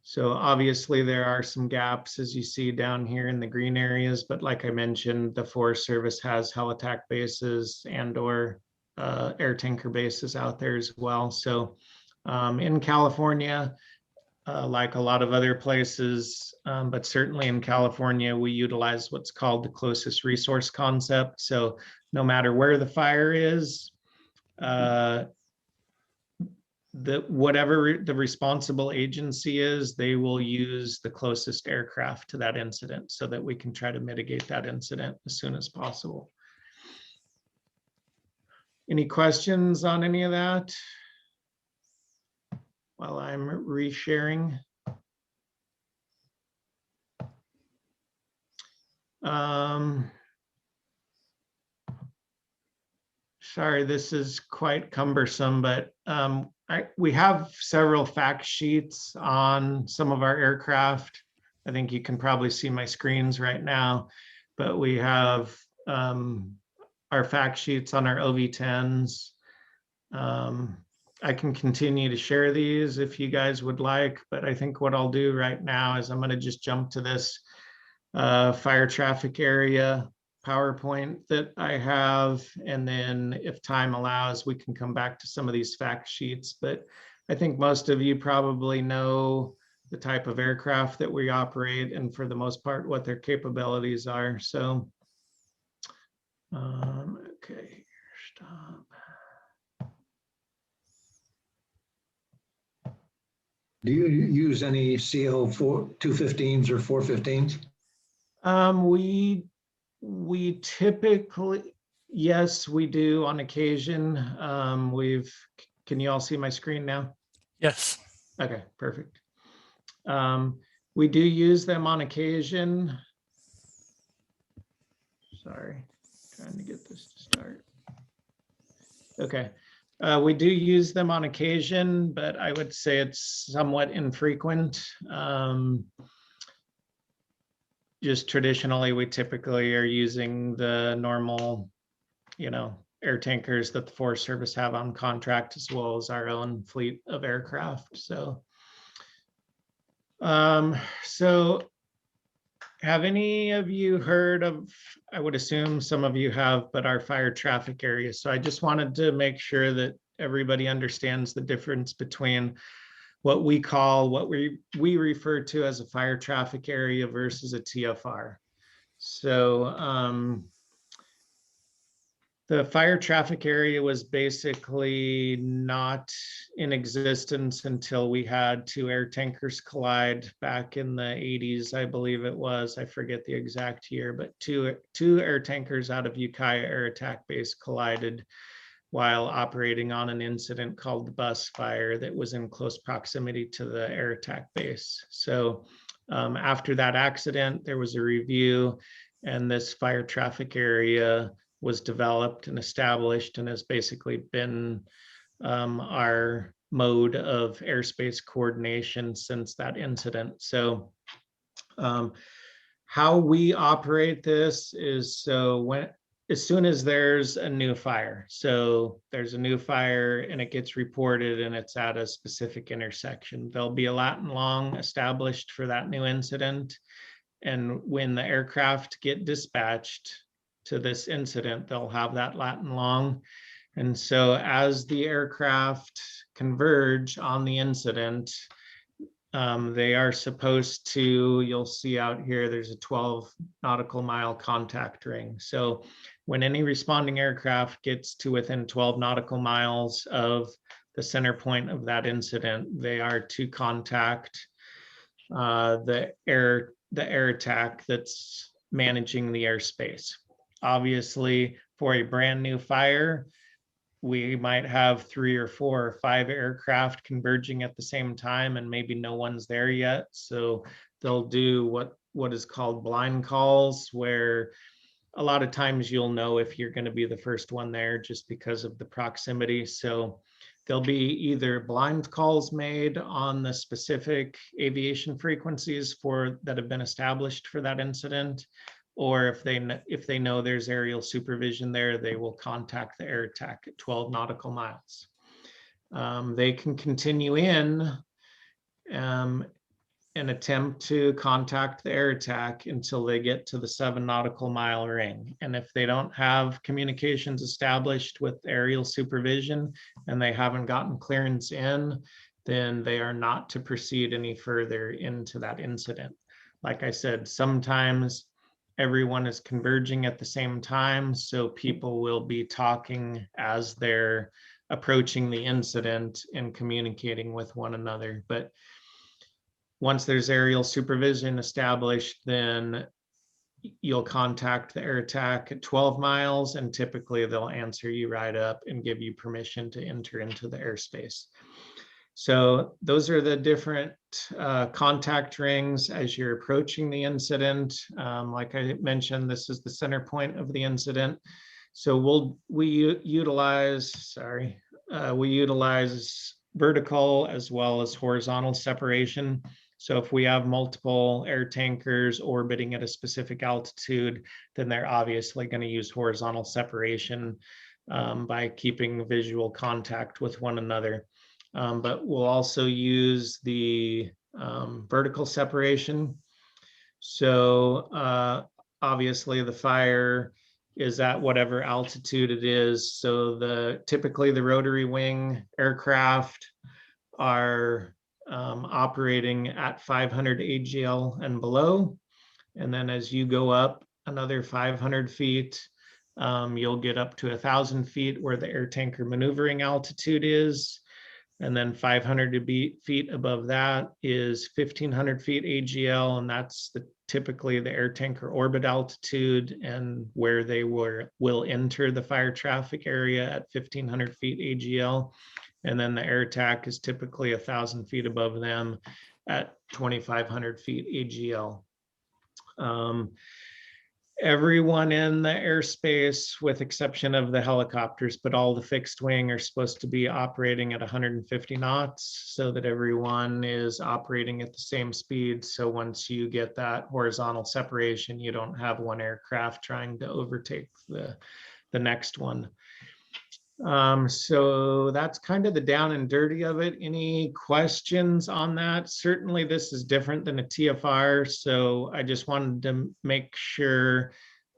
So obviously there are some gaps, as you see down here in the green areas, but like I mentioned, the Forest Service has helitack bases and or air tanker bases out there as well. So in California, like a lot of other places, but certainly in California, we utilize what's called the closest resource concept. So no matter where the fire is, whatever the responsible agency is, they will use the closest aircraft to that incident so that we can try to mitigate that incident as soon as possible. Any questions on any of that while I'm resharing? Sorry, this is quite cumbersome, but we have several fact sheets on some of our aircraft. I think you can probably see my screens right now, but we have our fact sheets on our OV10s. I can continue to share these if you guys would like, but I think what I'll do right now is I'm going to just jump to this fire traffic area PowerPoint that I have, and then if time allows, we can come back to some of these fact sheets. But I think most of you probably know the type of aircraft that we operate, and for the most part, what their capabilities are. So, okay, stop. Do you use any CO 215s or 415s? We typically, yes, we do on occasion. Can you all see my screen now? Yes. Okay, perfect. We do use them on occasion. Sorry, trying to get this to start. Okay. We do use them on occasion, but I would say it's somewhat infrequent. just traditionally, we typically are using the normal, air tankers that the Forest Service have on contract, as well as our own fleet of aircraft. So, have any of you heard of, I would assume some of you have, but our fire traffic area? So I just wanted to make sure that everybody understands the difference between what we refer to as a fire traffic area versus a TFR. So the fire traffic area was basically not in existence until we had 2 air tankers collide back in the 80s, I believe it was. I forget the exact year, but two air tankers out of Ukiah Air Attack Base collided while operating on an incident called the bus fire that was in close proximity to the air attack base. So after that accident, there was a review, and this fire traffic area was developed and established and has basically been our mode of airspace coordination since that incident. So how we operate this is, as soon as there's a new fire, so there's a new fire and it gets reported and it's at a specific intersection, there'll be a Latin long established for that new incident. And when the aircraft get dispatched to this incident, they'll have that Latin long. And so as the aircraft converge on the incident, they are supposed to, you'll see out here, there's a 12 nautical mile contact ring. So when any responding aircraft gets to within 12 nautical miles of the center point of that incident, they are to contact the air attack that's managing the airspace. Obviously, for a brand new fire, we might have 3 or 4 or 5 aircraft converging at the same time, and maybe no one's there yet. So they'll do what is called blind calls, where a lot of times you'll know if you're going to be the first one there just because of the proximity. So there'll be either blind calls made on the specific aviation frequencies that have been established for that incident, or if they know there's aerial supervision there, they will contact the air attack at 12 nautical miles. They can continue in and attempt to contact the air attack until they get to the 7 nautical mile ring. And if they don't have communications established with aerial supervision and they haven't gotten clearance in, then they are not to proceed any further into that incident. Like I said, sometimes everyone is converging at the same time, so people will be talking as they're approaching the incident and communicating with one another. But once there's aerial supervision established, then you'll contact the air attack at 12 miles, and typically they'll answer you right up and give you permission to enter into the airspace. So those are the different contact rings as you're approaching the incident. Like I mentioned, this is the center point of the incident. So we utilize vertical as well as horizontal separation. So if we have multiple air tankers orbiting at a specific altitude, then they're obviously going to use horizontal separation by keeping visual contact with one another. But we'll also use the vertical separation. So obviously the fire is at whatever altitude it is. So typically the rotary wing aircraft are operating at 500 AGL and below. And then as you go up another 500 feet, you'll get up to 1,000 feet where the air tanker maneuvering altitude is. And then 500 feet above that is 1,500 feet AGL, and that's typically the air tanker orbit altitude and where they will enter the fire traffic area at 1,500 feet AGL. And then the air attack is typically 1,000 feet above them at 2,500 feet AGL. everyone in the airspace, with exception of the helicopters, but all the fixed wing are supposed to be operating at 150 knots so that everyone is operating at the same speed. So once you get that horizontal separation, you don't have one aircraft trying to overtake the next one. So that's kind of the down and dirty of it. Any questions on that? Certainly this is different than a TFR, so I just wanted to make sure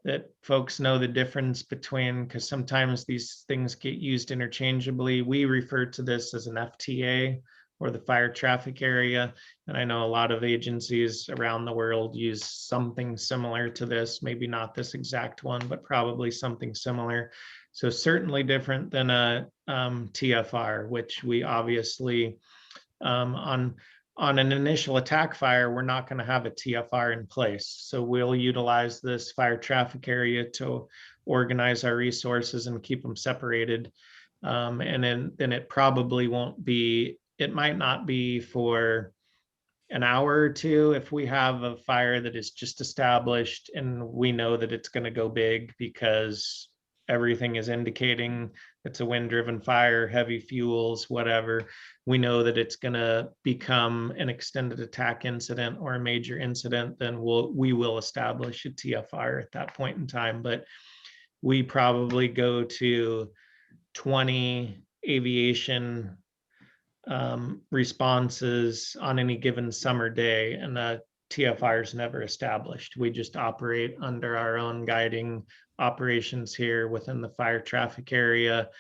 that folks know the difference between, because sometimes these things get used interchangeably. We refer to this as an FTA, or the fire traffic area, and I know a lot of agencies around the world use something similar to this, maybe not this exact one, but probably something similar. So certainly different than a TFR, which we obviously, on an initial attack fire, we're not going to have a TFR in place. So we'll utilize this fire traffic area to organize our resources and keep them separated. And then it probably won't be, it might not be for an hour or two if we have a fire that is just established and we know that it's going to go big because everything is indicating it's a wind-driven fire, heavy fuels, whatever. We know that it's going to become an extended attack incident or a major incident, then we will establish a TFR at that point in time. But we probably go to 20 aviation responses on any given summer day, and the TFR is never established. We just operate under our own guiding operations here within the fire traffic area.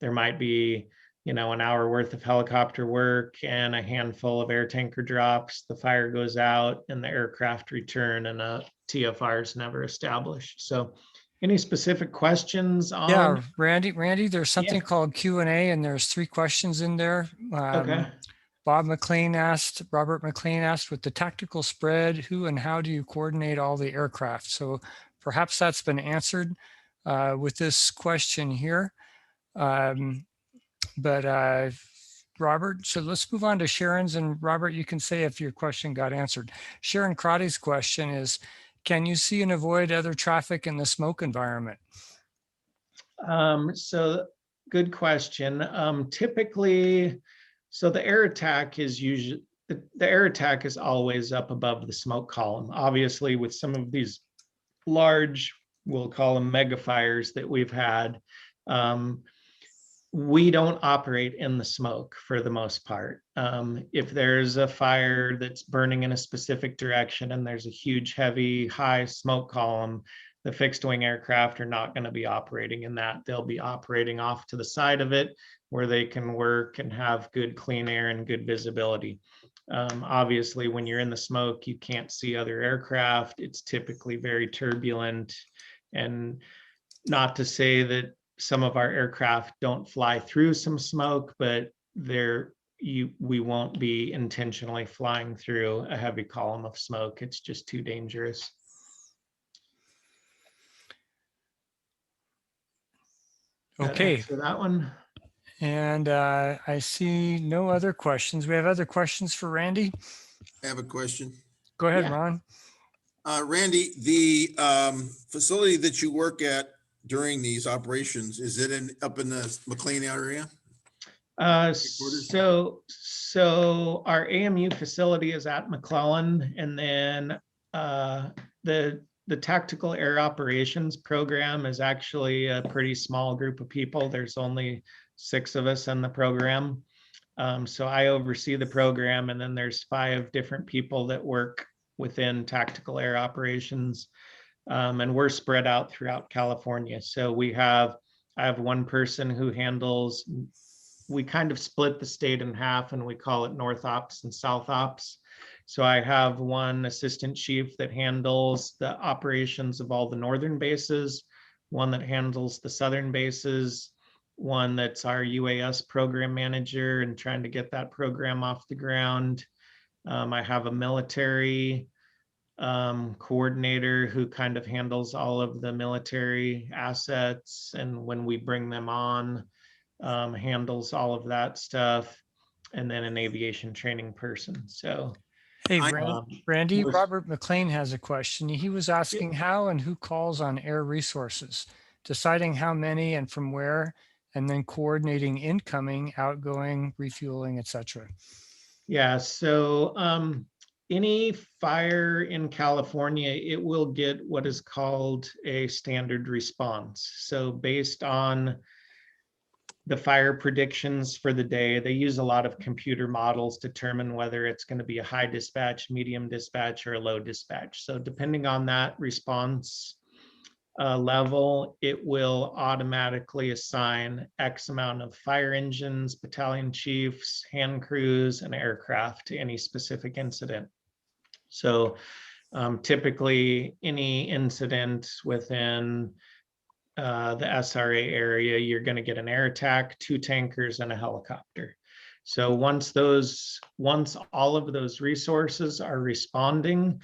There might be, an hour worth of helicopter work and a handful of air tanker drops. The fire goes out and the aircraft return, and a TFR is never established. So any specific questions on? Yeah, Randy, there's something called Q&A, and there's 3 questions in there. Okay. Robert McLean asked, with the tactical spread, who and how do you coordinate all the aircraft? So perhaps that's been answered with this question here. Robert, so let's move on to Sharon's, and Robert, you can say if your question got answered. Sharon Crotty's question is, can you see and avoid other traffic in the smoke environment? So good question. Typically, so the air attack is usually, the air attack is always up above the smoke column. Obviously, with some of these large, we'll call them mega fires that we've had, we don't operate in the smoke for the most part. If there's a fire that's burning in a specific direction and there's a huge, heavy, high smoke column, the fixed wing aircraft are not going to be operating in that. They'll be operating off to the side of it where they can work and have good clean air and good visibility. Obviously, when you're in the smoke, you can't see other aircraft. It's typically very turbulent, and not to say that some of our aircraft don't fly through some smoke, but we won't be intentionally flying through a heavy column of smoke. It's just too dangerous. Okay. So that one. And I see no other questions. We have other questions for Randy? I have a question. Go ahead, Ron. Randy, the facility that you work at during these operations, is it up in the McLean area? So our AMU facility is at McClellan, and then the tactical air operations program is actually a pretty small group of people. There's only 6 of us in the program. So I oversee the program, and then there's 5 different people that work within tactical air operations. And we're spread out throughout California. So I have one person who handles, we kind of split the state in half, and we call it North Ops and South Ops. So I have one assistant chief that handles the operations of all the northern bases, one that handles the southern bases, one that's our UAS program manager and trying to get that program off the ground. I have a military coordinator who kind of handles all of the military assets, and when we bring them on, handles all of that stuff, and then an aviation training person. So Hey, I- Randy, was- Robert McLean has a question. He was asking how and who calls on air resources, deciding how many and from where, and then coordinating incoming, outgoing, refueling, etc. Yeah, so any fire in California, it will get what is called a standard response. So based on the fire predictions for the day, they use a lot of computer models to determine whether it's going to be a high dispatch, medium dispatch, or a low dispatch. So depending on that response level, it will automatically assign X amount of fire engines, battalion chiefs, hand crews, and aircraft to any specific incident. So typically any incident within the SRA area, you're going to get an air attack, 2 tankers, and a helicopter. So once all of those resources are responding,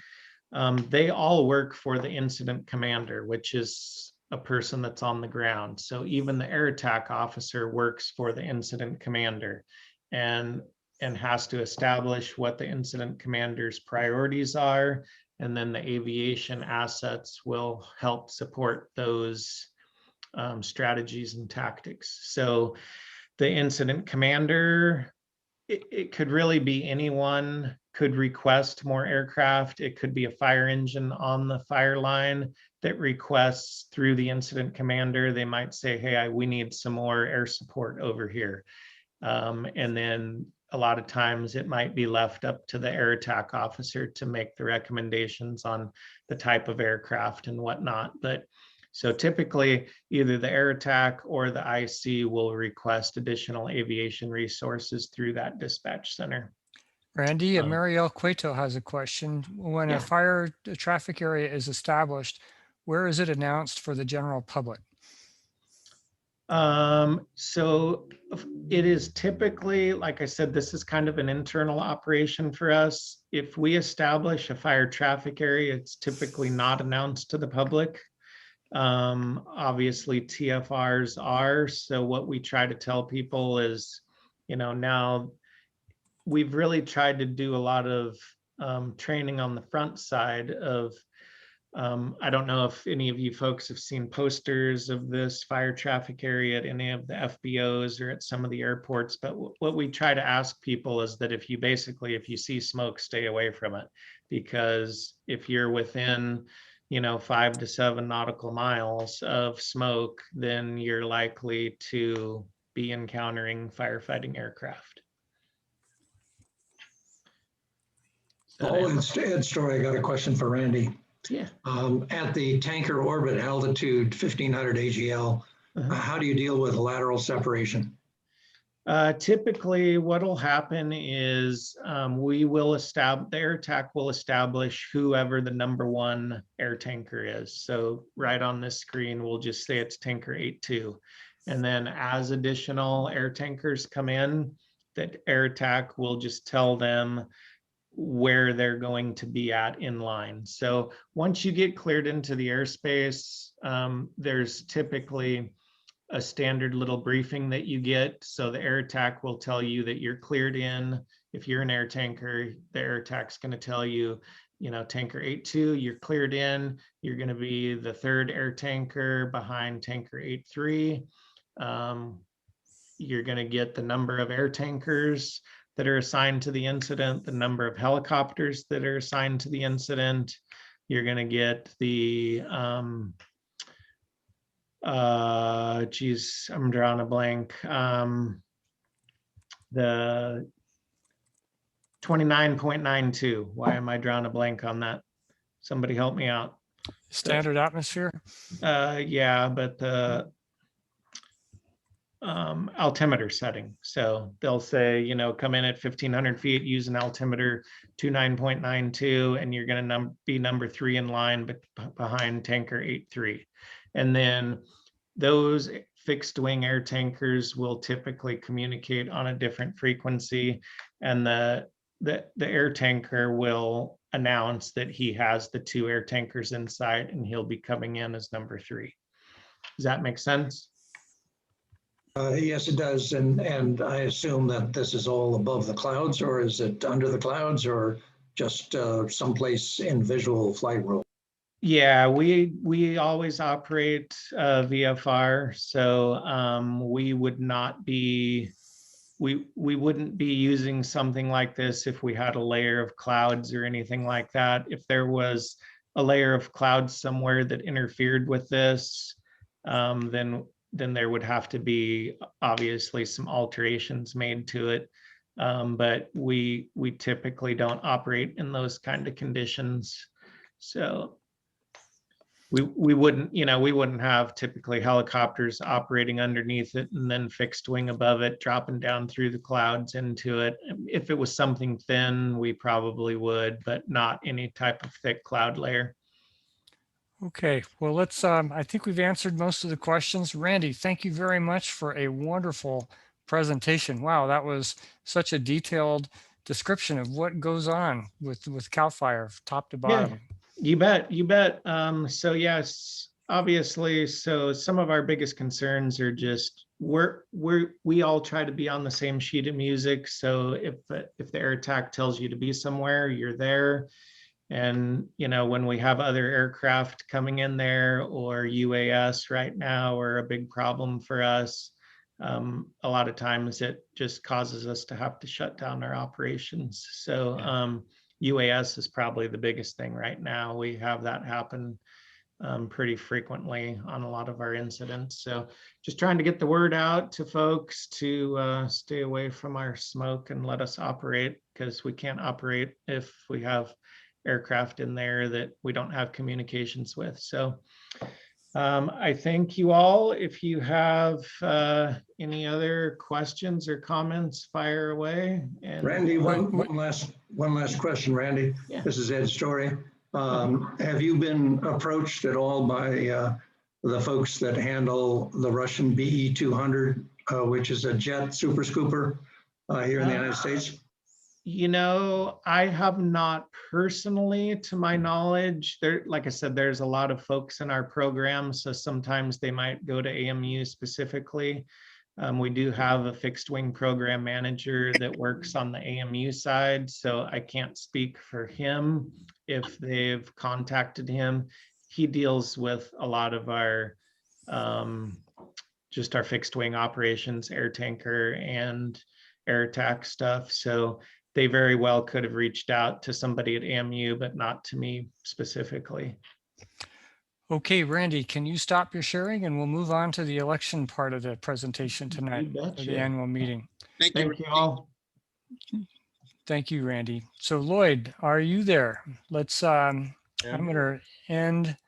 they all work for the incident commander, which is a person that's on the ground. So even the air attack officer works for the incident commander and has to establish what the incident commander's priorities are. And then the aviation assets will help support those strategies and tactics. So the incident commander, it could really be anyone, could request more aircraft. It could be a fire engine on the fire line that requests through the incident commander. They might say, hey, we need some more air support over here. And then a lot of times it might be left up to the air attack officer to make the recommendations on the type of aircraft and whatnot. But so typically either the air attack or the IC will request additional aviation resources through that dispatch center. Randy, Marielle Cueto has a question. When a fire traffic area is established, where is it announced for the general public? So it is typically, like I said, this is kind of an internal operation for us. If we establish a fire traffic area, it's typically not announced to the public. Obviously TFRs are. So what we try to tell people is, now we've really tried to do a lot of training on the front side of, I don't know if any of you folks have seen posters of this fire traffic area at any of the FBOs or at some of the airports, but what we try to ask people is that if you see smoke, stay away from it, because if you're within 5 to 7 nautical miles of smoke, then you're likely to be encountering firefighting aircraft. Paul, it's Ed Story. I got a question for Randy. Yeah. At the tanker orbit altitude 1500 AGL, how do you deal with lateral separation? Typically what will happen is the air attack will establish whoever the #1 air tanker is. So right on this screen, we'll just say it's tanker 82. And then as additional air tankers come in, that air attack will just tell them where they're going to be at in line. So once you get cleared into the airspace, there's typically a standard little briefing that you get. So the air attack will tell you that you're cleared in. If you're an air tanker, the air attack's going to tell you, tanker 82, you're cleared in. You're going to be the 3rd air tanker behind tanker 83. You're going to get the number of air tankers that are assigned to the incident, the number of helicopters that are assigned to the incident. You're going to get the I'm drawing a blank. The 29.92. Why am I drawing a blank on that? Somebody help me out. Standard atmosphere? Yeah, but the altimeter setting. So they'll say, come in at 1500 feet, use an altimeter 29.92, and you're going to be number 3 in line, but behind tanker 83. And then those fixed wing air tankers will typically communicate on a different frequency, and the air tanker will announce that he has the 2 air tankers in sight and he'll be coming in as number 3. Does that make sense? Yes, it does. And I assume that this is all above the clouds, or is it under the clouds, or just someplace in visual flight rule? Yeah, we always operate VFR, so we would not be we wouldn't be using something like this if we had a layer of clouds or anything like that. If there was a layer of clouds somewhere that interfered with this, then there would have to be obviously some alterations made to it. But we typically don't operate in those kind of conditions. So we wouldn't, we wouldn't have typically helicopters operating underneath it and then fixed wing above it, dropping down through the clouds into it. If it was something thin, we probably would, but not any type of thick cloud layer. Okay, well, let's, I think we've answered most of the questions. Randy, thank you very much for a wonderful presentation. Wow, that was such a detailed description of what goes on with CAL FIRE, top to bottom. Yeah, you bet. So yes, obviously, so some of our biggest concerns are just we all try to be on the same sheet of music. So if the air attack tells you to be somewhere, you're there. And, when we have other aircraft coming in there or UAS right now are a big problem for us. A lot of times it just causes us to have to shut down our operations. So UAS is probably the biggest thing right now. We have that happen pretty frequently on a lot of our incidents. So just trying to get the word out to folks to stay away from our smoke and let us operate, because we can't operate if we have aircraft in there that we don't have communications with. So I thank you all. If you have any other questions or comments, fire away. And Randy, one last question, Randy. Yeah. This is Ed Story. Have you been approached at all by the folks that handle the Russian BE-200, which is a jet super scooper here in the United States? I have not personally, to my knowledge. There, like I said, there's a lot of folks in our program, so sometimes they might go to AMU specifically. We do have a fixed wing program manager that works on the AMU side, so I can't speak for him if they've contacted him. He deals with a lot of our just our fixed wing operations, air tanker and air attack stuff. So they very well could have reached out to somebody at AMU, but not to me specifically. Okay, Randy, can you stop your sharing and we'll move on to the election part of the presentation tonight, for the annual meeting. Thank you all. Thank you, Randy. So Lloyd, are you there? Let's, I'm going to end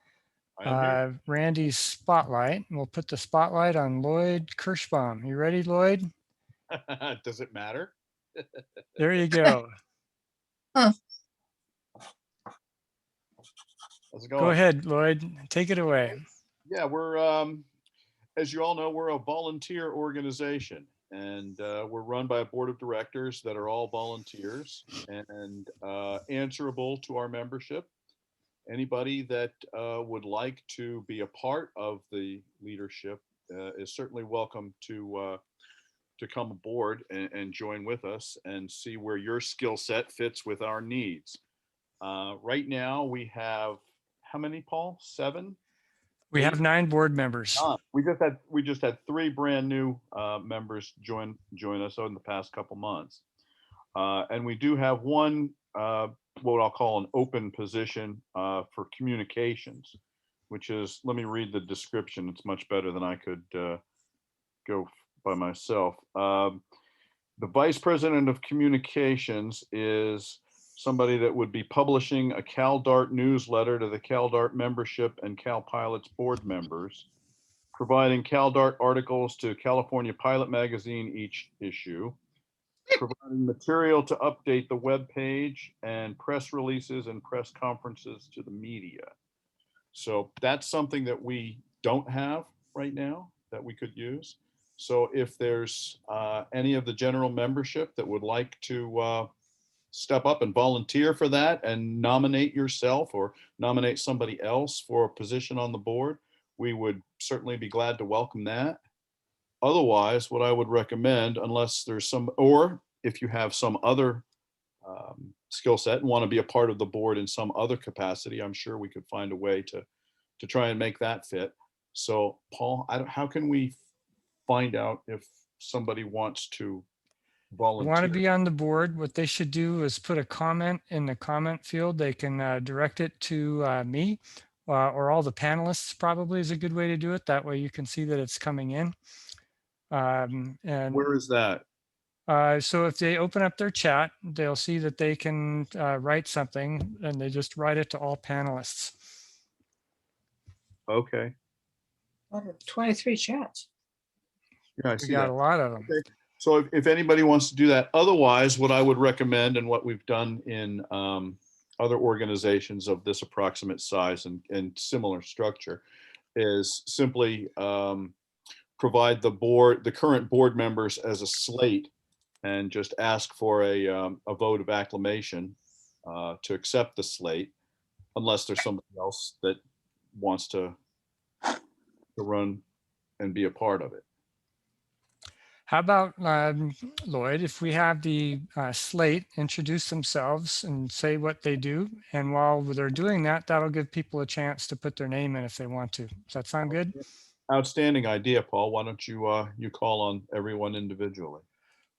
Randy's spotlight. We'll put the spotlight on Lloyd Kirschbaum. You ready, Lloyd? Does it matter? There you go. How's it going? Go ahead, Lloyd. Take it away. Yeah, we're, as you all know, we're a volunteer organization, and we're run by a board of directors that are all volunteers and answerable to our membership. Anybody that would like to be a part of the leadership is certainly welcome to come aboard and join with us and see where your skill set fits with our needs. Right now we have, how many, Paul? 7? We have 9 board members. We just had 3 brand new members join us in the past couple months. And we do have one, what I'll call an open position for communications, which is, let me read the description. It's much better than I could go by myself. The vice president of communications is somebody that would be publishing a CalDART newsletter to the CalDART membership and Cal Pilots board members, providing CalDART articles to California Pilot Magazine each issue, providing material to update the web page, and press releases and press conferences to the media. So that's something that we don't have right now that we could use. So if there's any of the general membership that would like to step up and volunteer for that and nominate yourself or nominate somebody else for a position on the board, we would certainly be glad to welcome that. Otherwise, what I would recommend, unless there's some, or if you have some other skill set and want to be a part of the board in some other capacity, I'm sure we could find a way to try and make that fit. So Paul, how can we find out if somebody wants to volunteer? Want to be on the board, what they should do is put a comment in the comment field. They can direct it to me or all the panelists probably is a good way to do it. That way you can see that it's coming in. And where is that? So if they open up their chat, they'll see that they can write something and they just write it to all panelists. Okay. 23 chats. Yeah, I We see got that. a lot of them. Okay. So if anybody wants to do that, otherwise, what I would recommend and what we've done in other organizations of this approximate size and similar structure is simply provide the current board members as a slate and just ask for a vote of acclamation to accept the slate, unless there's somebody else that wants to run and be a part of it. How about Lloyd, if we have the slate introduce themselves and say what they do, and while they're doing that, that'll give people a chance to put their name in if they want to. Does that sound good? Outstanding idea, Paul. Why don't you you call on everyone individually?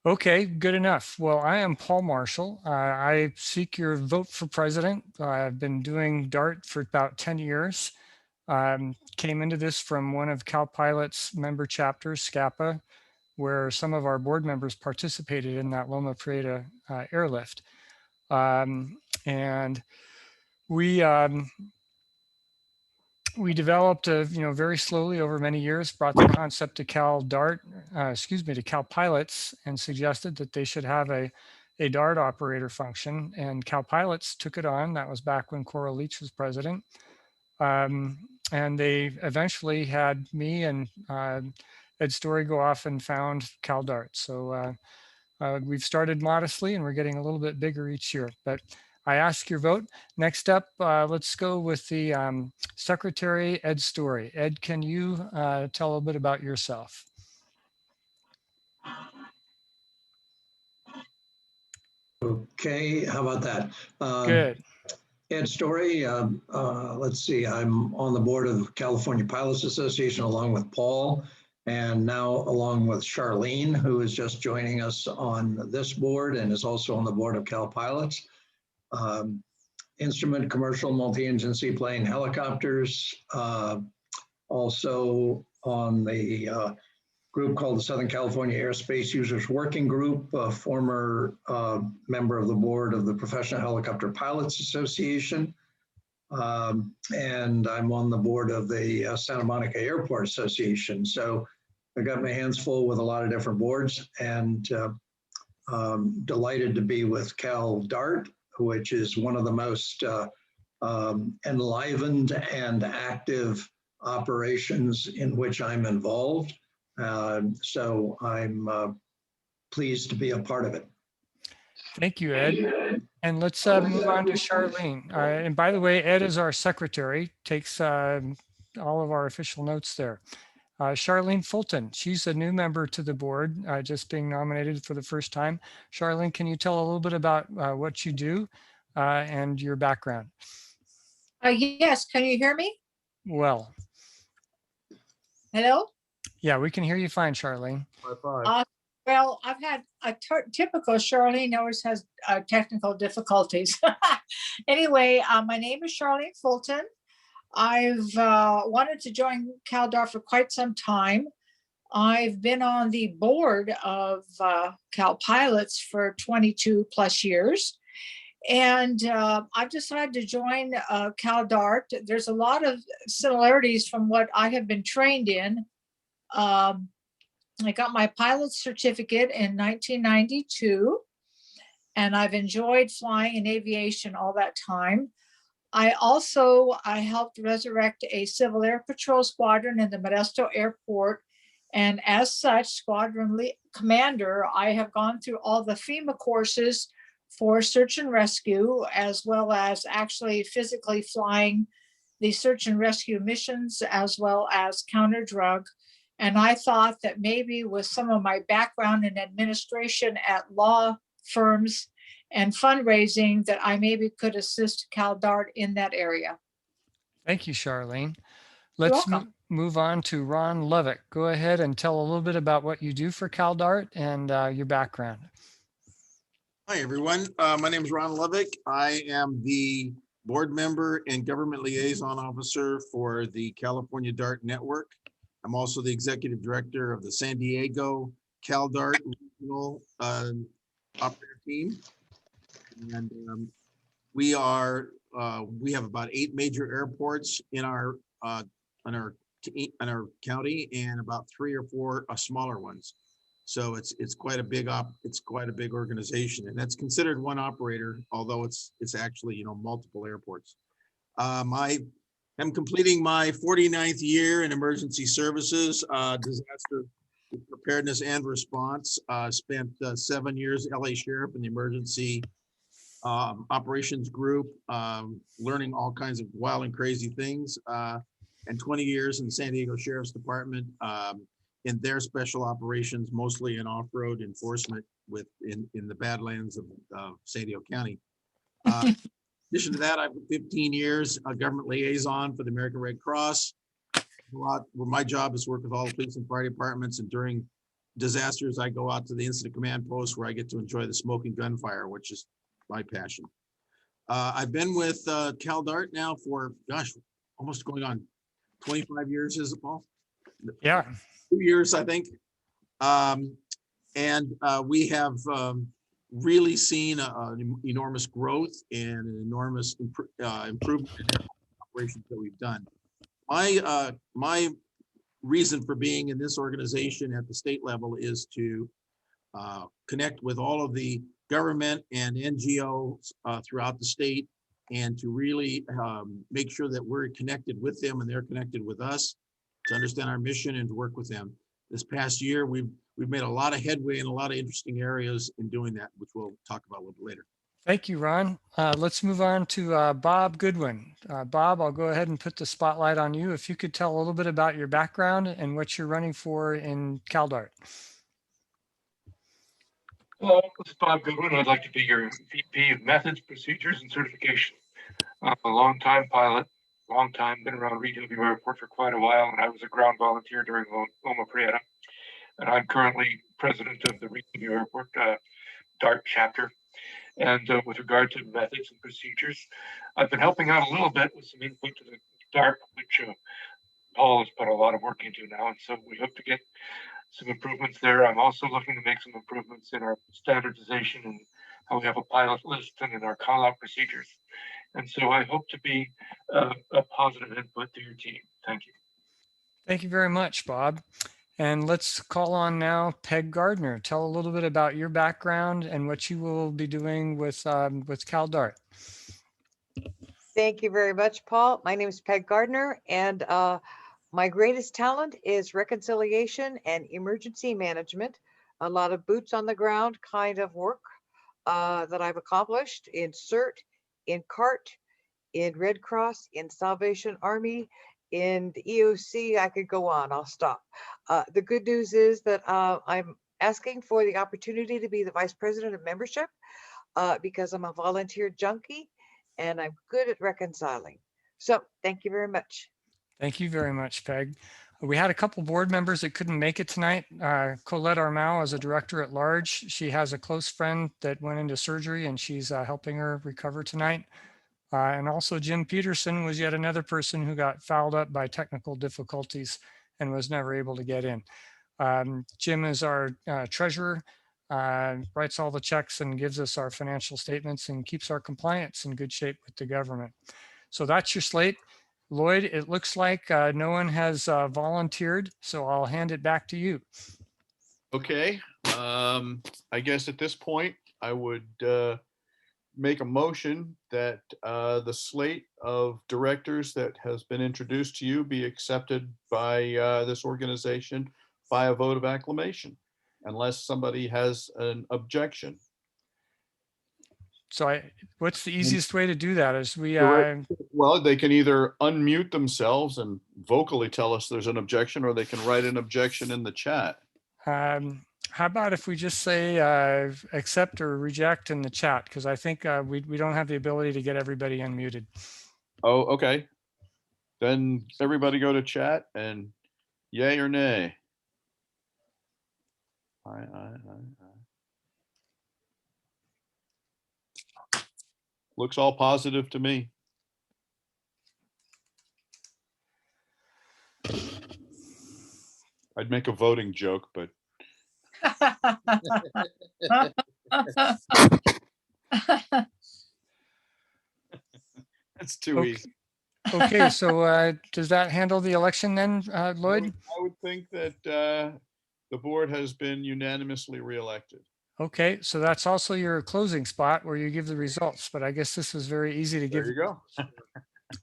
Okay, good enough. Well, I am Paul Marshall. I seek your vote for president. I've been doing DART for about 10 years. Came into this from one of CalPilot's member chapters, SCAPA, where some of our board members participated in that Loma Prieta airlift. And we developed, very slowly over many years, brought the concept to CalDART, to CalPilots, and suggested that they should have a DART operator function. And CalPilots took it on. That was back when Cora Leach was president. And they eventually had me and Ed Story go off and found CalDART. So we've started modestly and we're getting a little bit bigger each year, but I ask your vote. Next up, let's go with the Secretary, Ed Story. Ed, can you tell a little bit about yourself? Okay, how about that? Good. Ed Story, let's see, I'm on the board of California Pilots Association along with Paul, and now along with Charlene, who is just joining us on this board and is also on the board of CalPilots. Instrument commercial multi-engine seaplane helicopters, also on the group called the Southern California Airspace Users Working Group, a former member of the board of the Professional Helicopter Pilots Association. And I'm on the board of the Santa Monica Airport Association. So I got my hands full with a lot of different boards, and delighted to be with CalDART, which is one of the most enlivened and active operations in which I'm involved. So I'm pleased to be a part of it. Thank you, Ed. And let's move on to Charlene. And by the way, Ed is our secretary, takes all of our official notes there. Charlene Fulton, she's a new member to the board, just being nominated for the first time. Charlene, can you tell a little bit about what you do and your background? Yes, can you hear me? Well. Hello? Yeah, we can hear you fine, Charlene. Well, I've had a typical Charlene always has technical difficulties. Anyway, my name is Charlene Fulton. I've wanted to join CalDART for quite some time. I've been on the board of CalPilots for 22 plus years. And I've decided to join CalDART. There's a lot of similarities from what I have been trained in. I got my pilot's certificate in 1992, and I've enjoyed flying in aviation all that time. I helped resurrect a Civil Air Patrol squadron in the Modesto Airport, and as such, squadron commander, I have gone through all the FEMA courses for search and rescue, as well as actually physically flying the search and rescue missions, as well as counter drug. And I thought that maybe with some of my background in administration at law firms and fundraising that I maybe could assist CalDART in that area. Thank you, Charlene. You're Let's welcome. move on to Ron Lovick. Go ahead and tell a little bit about what you do for CalDART and your background. Hi, everyone. My name is Ron Lovick. I am the board member and government liaison officer for the California DART Network. I'm also the executive director of the San Diego CalDART Regional Operator Team. And we have about 8 major airports in our county and about 3 or 4 smaller ones. So it's quite a big organization, and that's considered one operator, although it's actually, you know, multiple airports. I am completing my 49th year in emergency services, disaster preparedness and response. Spent 7 years LA Sheriff in the emergency operations group, learning all kinds of wild and crazy things, and 20 years in San Diego Sheriff's Department in their special operations, mostly in off-road enforcement in the Badlands of San Diego County. In addition to that, I've been 15 years a government liaison for the American Red Cross. Where my job is to work with all the police and fire departments, and during disasters, I go out to the incident command post where I get to enjoy the smoking gunfire, which is my passion. I've been with CalDART now for, gosh, almost going on 25 years, is it, Paul? Yeah. 2 years, I think. We have really seen an enormous growth and an enormous improvement in the operations that we've done. My reason for being in this organization at the state level is to connect with all of the government and NGOs throughout the state, and to really make sure that we're connected with them and they're connected with us, to understand our mission and to work with them. This past year, we've made a lot of headway in a lot of interesting areas in doing that, which we'll talk about a little bit later. Thank you, Ron. Let's move on to Bob Goodwin. Bob, I'll go ahead and put the spotlight on you. If you could tell a little bit about your background and what you're running for in CalDART. Hello, this is Bob Goodwin. I'd like to be your VP of Methods, Procedures, and Certification. I'm a long-time pilot, been around Reed Hillview Airport for quite a while, and I was a ground volunteer during Loma Prieta. And I'm currently president of the Reed Hillview Airport DART chapter. And with regard to methods and procedures, I've been helping out a little bit with some input to the DART, which Paul has put a lot of work into now. And so we hope to get some improvements there. I'm also looking to make some improvements in our standardization and how we have a pilot list and in our call-out procedures. And so I hope to be a positive input to your team. Thank you. Thank you very much, Bob. And let's call on now Peg Gardner. Tell a little bit about your background and what you will be doing with CalDART. Thank you very much, Paul. My name is Peg Gardner, and my greatest talent is reconciliation and emergency management. A lot of boots on the ground kind of work that I've accomplished in CERT, in CART, in Red Cross, in Salvation Army, in the EOC. I could go on, I'll stop. The good news is that I'm asking for the opportunity to be the Vice President of Membership because I'm a volunteer junkie and I'm good at reconciling. So thank you very much. Thank you very much, Peg. We had a couple board members that couldn't make it tonight. Colette Armau is a director at large. She has a close friend that went into surgery and she's helping her recover tonight. And also Jim Peterson was yet another person who got fouled up by technical difficulties and was never able to get in. Jim is our treasurer, writes all the checks and gives us our financial statements and keeps our compliance in good shape with the government. So that's your slate. Lloyd, it looks like no one has volunteered, so I'll hand it back to you. Okay. I guess at this point, I would make a motion that the slate of directors that has been introduced to you be accepted by this organization by a vote of acclamation, unless somebody has an objection. So what's the easiest way to do that? Is we well, they can either unmute themselves and vocally tell us there's an objection, or they can write an objection in the chat. How about if we just say accept or reject in the chat? Because I think we don't have the ability to get everybody unmuted. Oh, okay. Then everybody go to chat and yay or nay. Aye. Looks all positive to me. I'd make a voting joke, but that's too easy. Okay, so does that handle the election then, Lloyd? I would think that the board has been unanimously reelected. Okay, so that's also your closing spot where you give the results, but I guess this was very easy to give. There you go.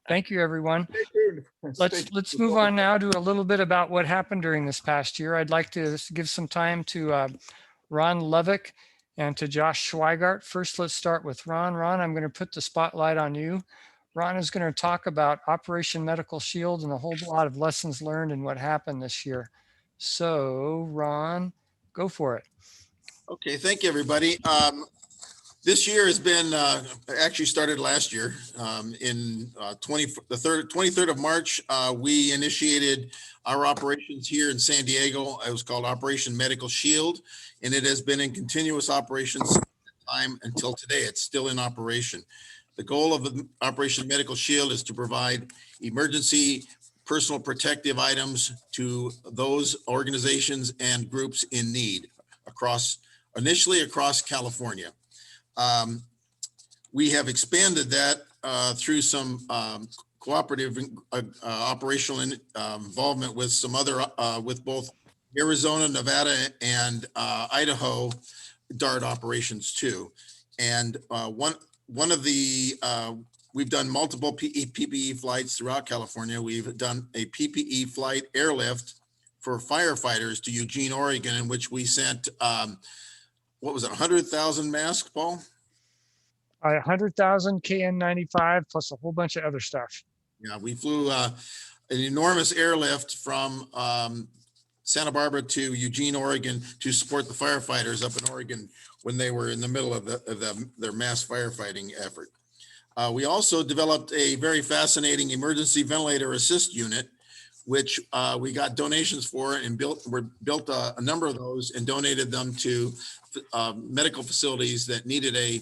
Thank you, everyone. Stay tuned. Let's move on now to a little bit about what happened during this past year. I'd like to give some time to Ron Lovick and to Josh Swigart. First, let's start with Ron. Ron, I'm going to put the spotlight on you. Ron is going to talk about Operation Medical Shield and a whole lot of lessons learned and what happened this year. So, Ron, go for it. Okay, thank you, everybody. This year has been actually started last year. In the 23rd of March, we initiated our operations here in San Diego. It was called Operation Medical Shield, and it has been in continuous operations since that time until today. It's still in operation. The goal of the Operation Medical Shield is to provide emergency personal protective items to those organizations and groups in need initially across California. We have expanded that through some cooperative operational involvement with some other, with both Arizona, Nevada, and Idaho DART operations too. And one of the, we've done multiple PPE flights throughout California. We've done a PPE flight airlift for firefighters to Eugene, Oregon, in which we sent, what was it, 100,000 masks, Paul? 100,000 KN95 plus a whole bunch of other stuff. Yeah, we flew an enormous airlift from Santa Barbara to Eugene, Oregon to support the firefighters up in Oregon when they were in the middle of their mass firefighting effort. We also developed a very fascinating emergency ventilator assist unit, which we got donations for and built a number of those and donated them to medical facilities that needed a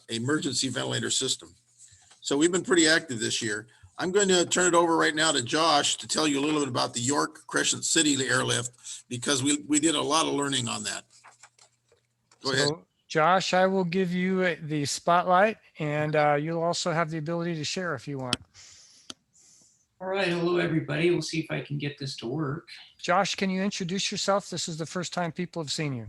emergency ventilator system. So we've been pretty active this year. I'm going to turn it over right now to Josh to tell you a little bit about the York Crescent City airlift, because we did a lot of learning on that. Go ahead. Josh, I will give you the spotlight, and you'll also have the ability to share if you want. All right, hello everybody. We'll see if I can get this to work. Josh, can you introduce yourself? This is the first time people have seen you.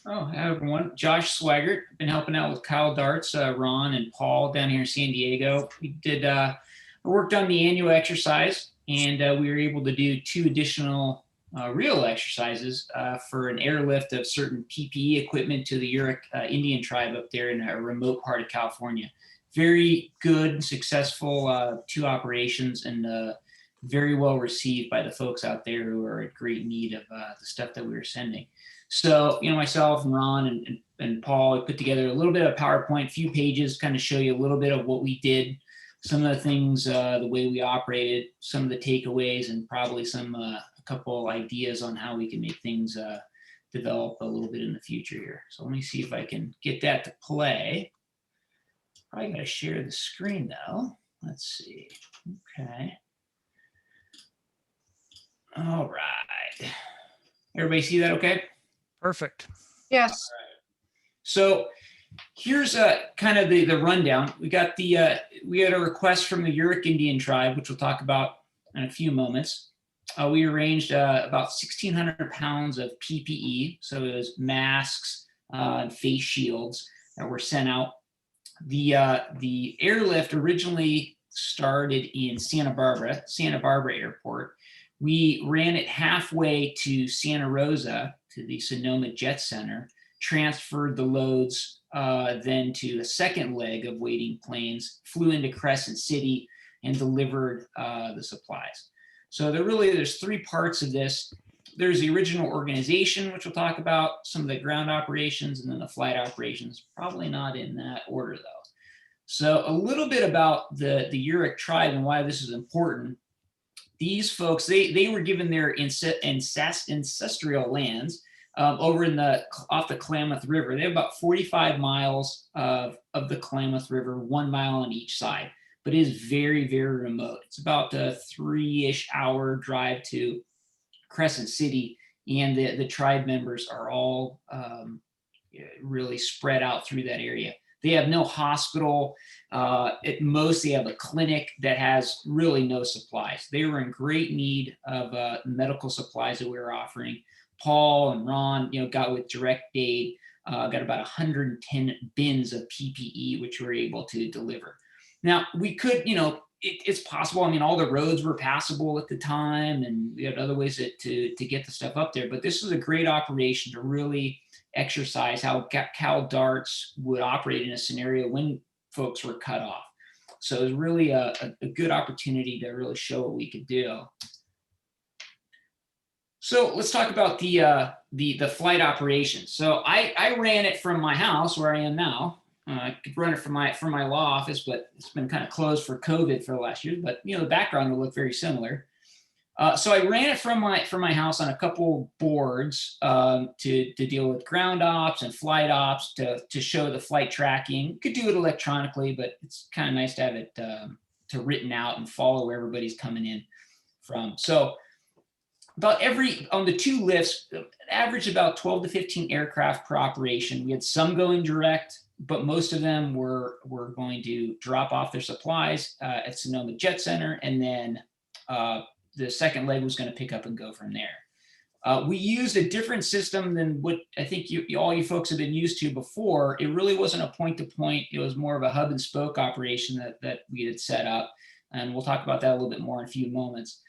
Oh, hi everyone. Josh Swigart. Been helping out with CalDART's Ron and Paul down here in San Diego. We did, I worked on the annual exercise, and we were able to do 2 additional real exercises for an airlift of certain PPE equipment to the Yurok Indian Tribe up there in a remote part of California. Very good, successful 2 operations, and very well received by the folks out there who are in great need of the stuff that we were sending. So, you know, myself and Ron and Paul put together a little bit of PowerPoint, a few pages, kind of show you a little bit of what we did, some of the things, the way we operated, some of the takeaways, and probably a couple ideas on how we can make things develop a little bit in the future here. So let me see if I can get that to play. Probably got to share the screen though. Let's see. Okay. All right. Everybody see that okay? Perfect. Yes. Right. So here's kind of the rundown. We got we had a request from the Yurok Indian Tribe, which we'll talk about in a few moments. We arranged about 1,600 pounds of PPE. So it was masks and face shields that were sent out. The airlift originally started in Santa Barbara Airport. We ran it halfway to Santa Rosa, to the Sonoma Jet Center, transferred the loads then to a second leg of waiting planes, flew into Crescent City, and delivered the supplies. So there's 3 parts of this. there's the original organization, which we'll talk about, some of the ground operations, and then the flight operations. Probably not in that order, though. So a little bit about the Yurok tribe and why this is important. These folks, they were given their ancestral lands over off the Klamath River. They have about 45 miles of the Klamath River, 1 mile on each side, but it is very, very remote. It's about a 3-ish hour drive to Crescent City, and the tribe members are all really spread out through that area. They have no hospital. At most, they have a clinic that has really no supplies. They were in great need of medical supplies that we were offering. Paul and Ron, got with direct aid, got about 110 bins of PPE, which we were able to deliver. Now, we could, it's possible. I mean, all the roads were passable at the time, and we had other ways to get the stuff up there. But this was a great operation to really exercise how CalDARTs would operate in a scenario when folks were cut off. So it was really a good opportunity to really show what we could do. So let's talk about the flight operations. So I ran it from my house where I am now. I could run it from my law office, but it's been kind of closed for COVID for the last year. But the background will look very similar. So I ran it from my house on a couple boards to deal with ground ops and flight ops to show the flight tracking. You could do it electronically, but it's kind of nice to have it to written out and follow where everybody's coming in from. So about on the 2 lifts, average about 12 to 15 aircraft per operation. We had some going direct, but most of them were going to drop off their supplies at Sonoma Jet Center, and then the second leg was going to pick up and go from there. We used a different system than what I think all you folks have been used to before. It really wasn't a point-to-point. It was more of a hub and spoke operation that we had set up, and we'll talk about that a little bit more in a few moments.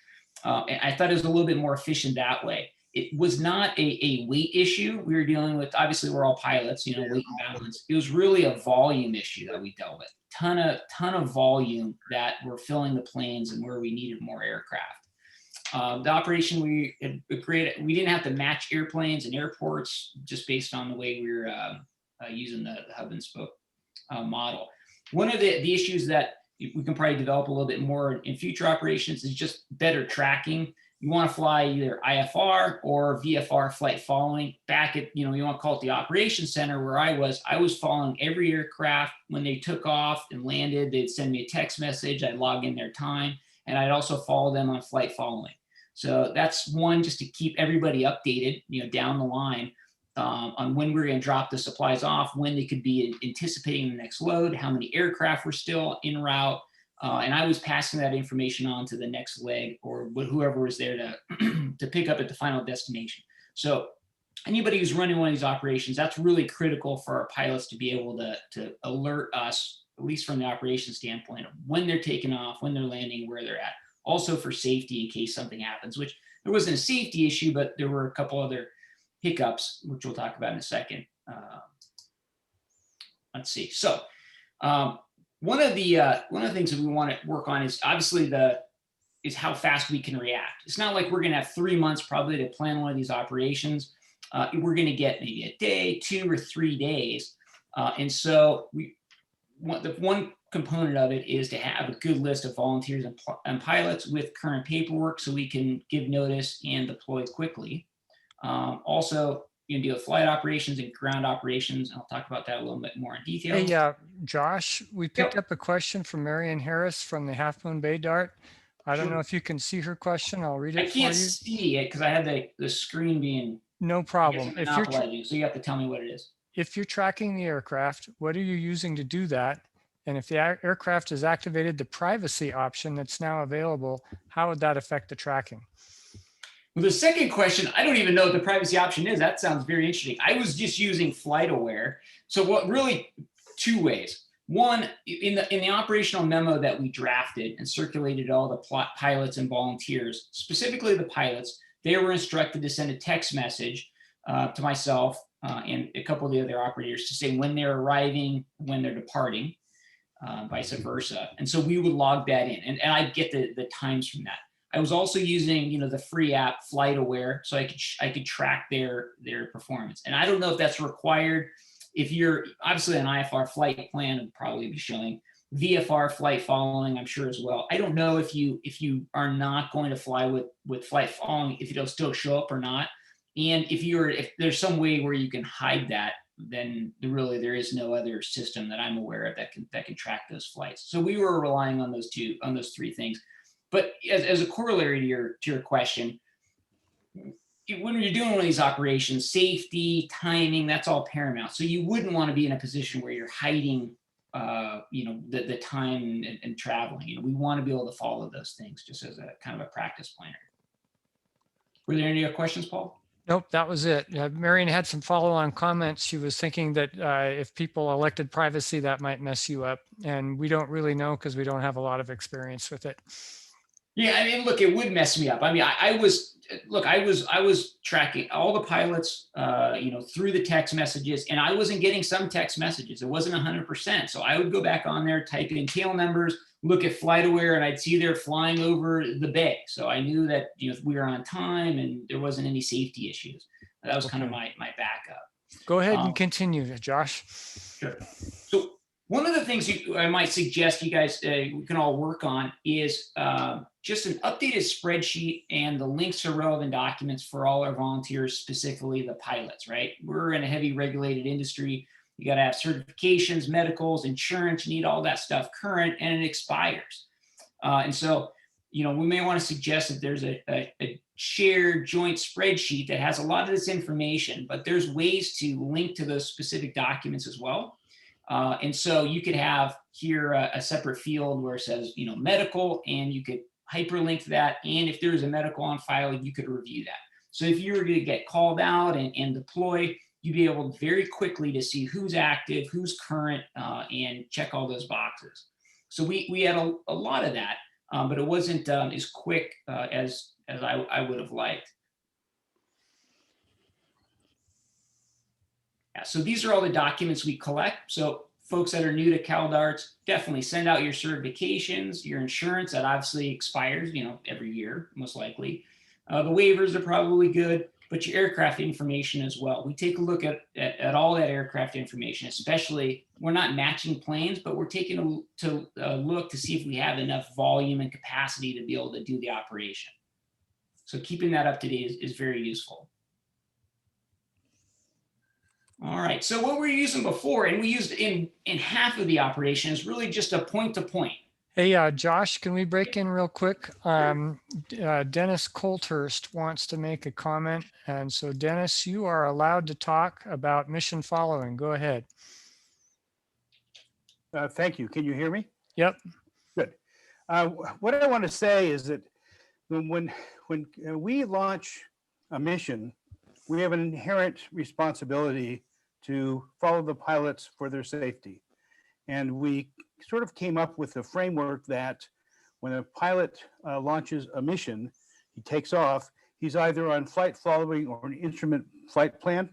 And I thought it was a little bit more efficient that way. It was not a weight issue. We were dealing with, obviously we're all pilots, weight and balance. It was really a volume issue that we dealt with. Ton of volume that we're filling the planes and where we needed more aircraft. The operation we didn't have to match airplanes and airports just based on the way we were using the hub and spoke model. One of the issues that we can probably develop a little bit more in future operations is just better tracking. You want to fly either IFR or VFR flight following. Back at, you want to call it the operations center where I was following every aircraft when they took off and landed. They'd send me a text message. I'd log in their time, and I'd also follow them on flight following. So that's one, just to keep everybody updated, down the line on when we're going to drop the supplies off, when they could be anticipating the next load, how many aircraft were still en route. And I was passing that information on to the next leg or whoever was there to pick up at the final destination. So anybody who's running one of these operations, that's really critical for our pilots to be able to alert us, at least from the operation standpoint, of when they're taking off, when they're landing, where they're at. Also for safety in case something happens, which there wasn't a safety issue, but there were a couple other hiccups, which we'll talk about in a second. Let's see. So one of the things that we want to work on is obviously is how fast we can react. It's not like we're going to have 3 months probably to plan one of these operations. We're going to get maybe a day, 2 or 3 days. And so the one component of it is to have a good list of volunteers and pilots with current paperwork so we can give notice and deploy quickly. Also, you can deal with flight operations and ground operations. I'll talk about that a little bit more in detail. Hey, Josh, we picked up a question from Marion Harris from the Half Moon Bay Dart. I don't know if you can see her question. I'll read it for you. I can't see it because I had the screen being. No problem. So you have to tell me what it is. If you're tracking the aircraft, what are you using to do that? And if the aircraft has activated the privacy option that's now available, how would that affect the tracking? Well, the second question, I don't even know what the privacy option is. That sounds very interesting. I was just using FlightAware. So what really 2 ways. One, in the operational memo that we drafted and circulated to all the pilots and volunteers, specifically the pilots, they were instructed to send a text message to myself and a couple of the other operators to say when they're arriving, when they're departing, vice versa. And so we would log that in, and I'd get the times from that. I was also using, the free app FlightAware, so I could track their performance. And I don't know if that's required. If you're obviously an IFR flight plan, would probably be showing VFR flight following, I'm sure as well. I don't know if you are not going to fly with flight following, if it'll still show up or not. And if there's some way where you can hide that, then there is no other system that I'm aware of that can track those flights. So we were relying on those three things. But as a corollary to your question, when you're doing one of these operations, safety, timing, that's all paramount. So you wouldn't want to be in a position where you're hiding, the time and traveling. We want to be able to follow those things just as a kind of a practice planner. Were there any other questions, Paul? Nope, that was it. Marion had some follow-on comments. She was thinking that if people elected privacy, that might mess you up. And we don't really know because we don't have a lot of experience with it. Yeah, I mean, look, it would mess me up. I mean, I was tracking all the pilots, through the text messages, and I wasn't getting some text messages. It wasn't 100%. So I would go back on there, type in tail numbers, look at FlightAware, and I'd see they're flying over the bay. So I knew that we were on time and there wasn't any safety issues. That was kind of my backup. Go ahead and continue, Josh. Sure. So one of the things I might suggest you guys we can all work on is just an updated spreadsheet and the links to relevant documents for all our volunteers, specifically the pilots, right? We're in a heavy regulated industry. You got to have certifications, medicals, insurance, you need all that stuff current, and it expires. And so, we may want to suggest that there's a shared joint spreadsheet that has a lot of this information, but there's ways to link to those specific documents as well. And so you could have here a separate field where it says, medical, and you could hyperlink to that. And if there's a medical on file, you could review that. So if you were to get called out and deploy, you'd be able very quickly to see who's active, who's current, and check all those boxes. So we had a lot of that, but it wasn't as quick as I would have liked. Yeah, so these are all the documents we collect. So folks that are new to CalDARTs, definitely send out your certifications, your insurance that obviously expires, every year, most likely. The waivers are probably good, but your aircraft information as well. We take a look at all that aircraft information, especially we're not matching planes, but we're taking a look to see if we have enough volume and capacity to be able to do the operation. So keeping that up to date is very useful. All right, so what we were using before, and we used in half of the operation, is really just a point-to-point. Hey, Josh, can we break in real quick? Dennis Colthurst wants to make a comment. And so, Dennis, you are allowed to talk about mission following. Go ahead. Thank you. Can you hear me? Yep. Good. What I want to say is that when we launch a mission, we have an inherent responsibility to follow the pilots for their safety. And we sort of came up with a framework that when a pilot launches a mission, he takes off, he's either on flight following or an instrument flight plan.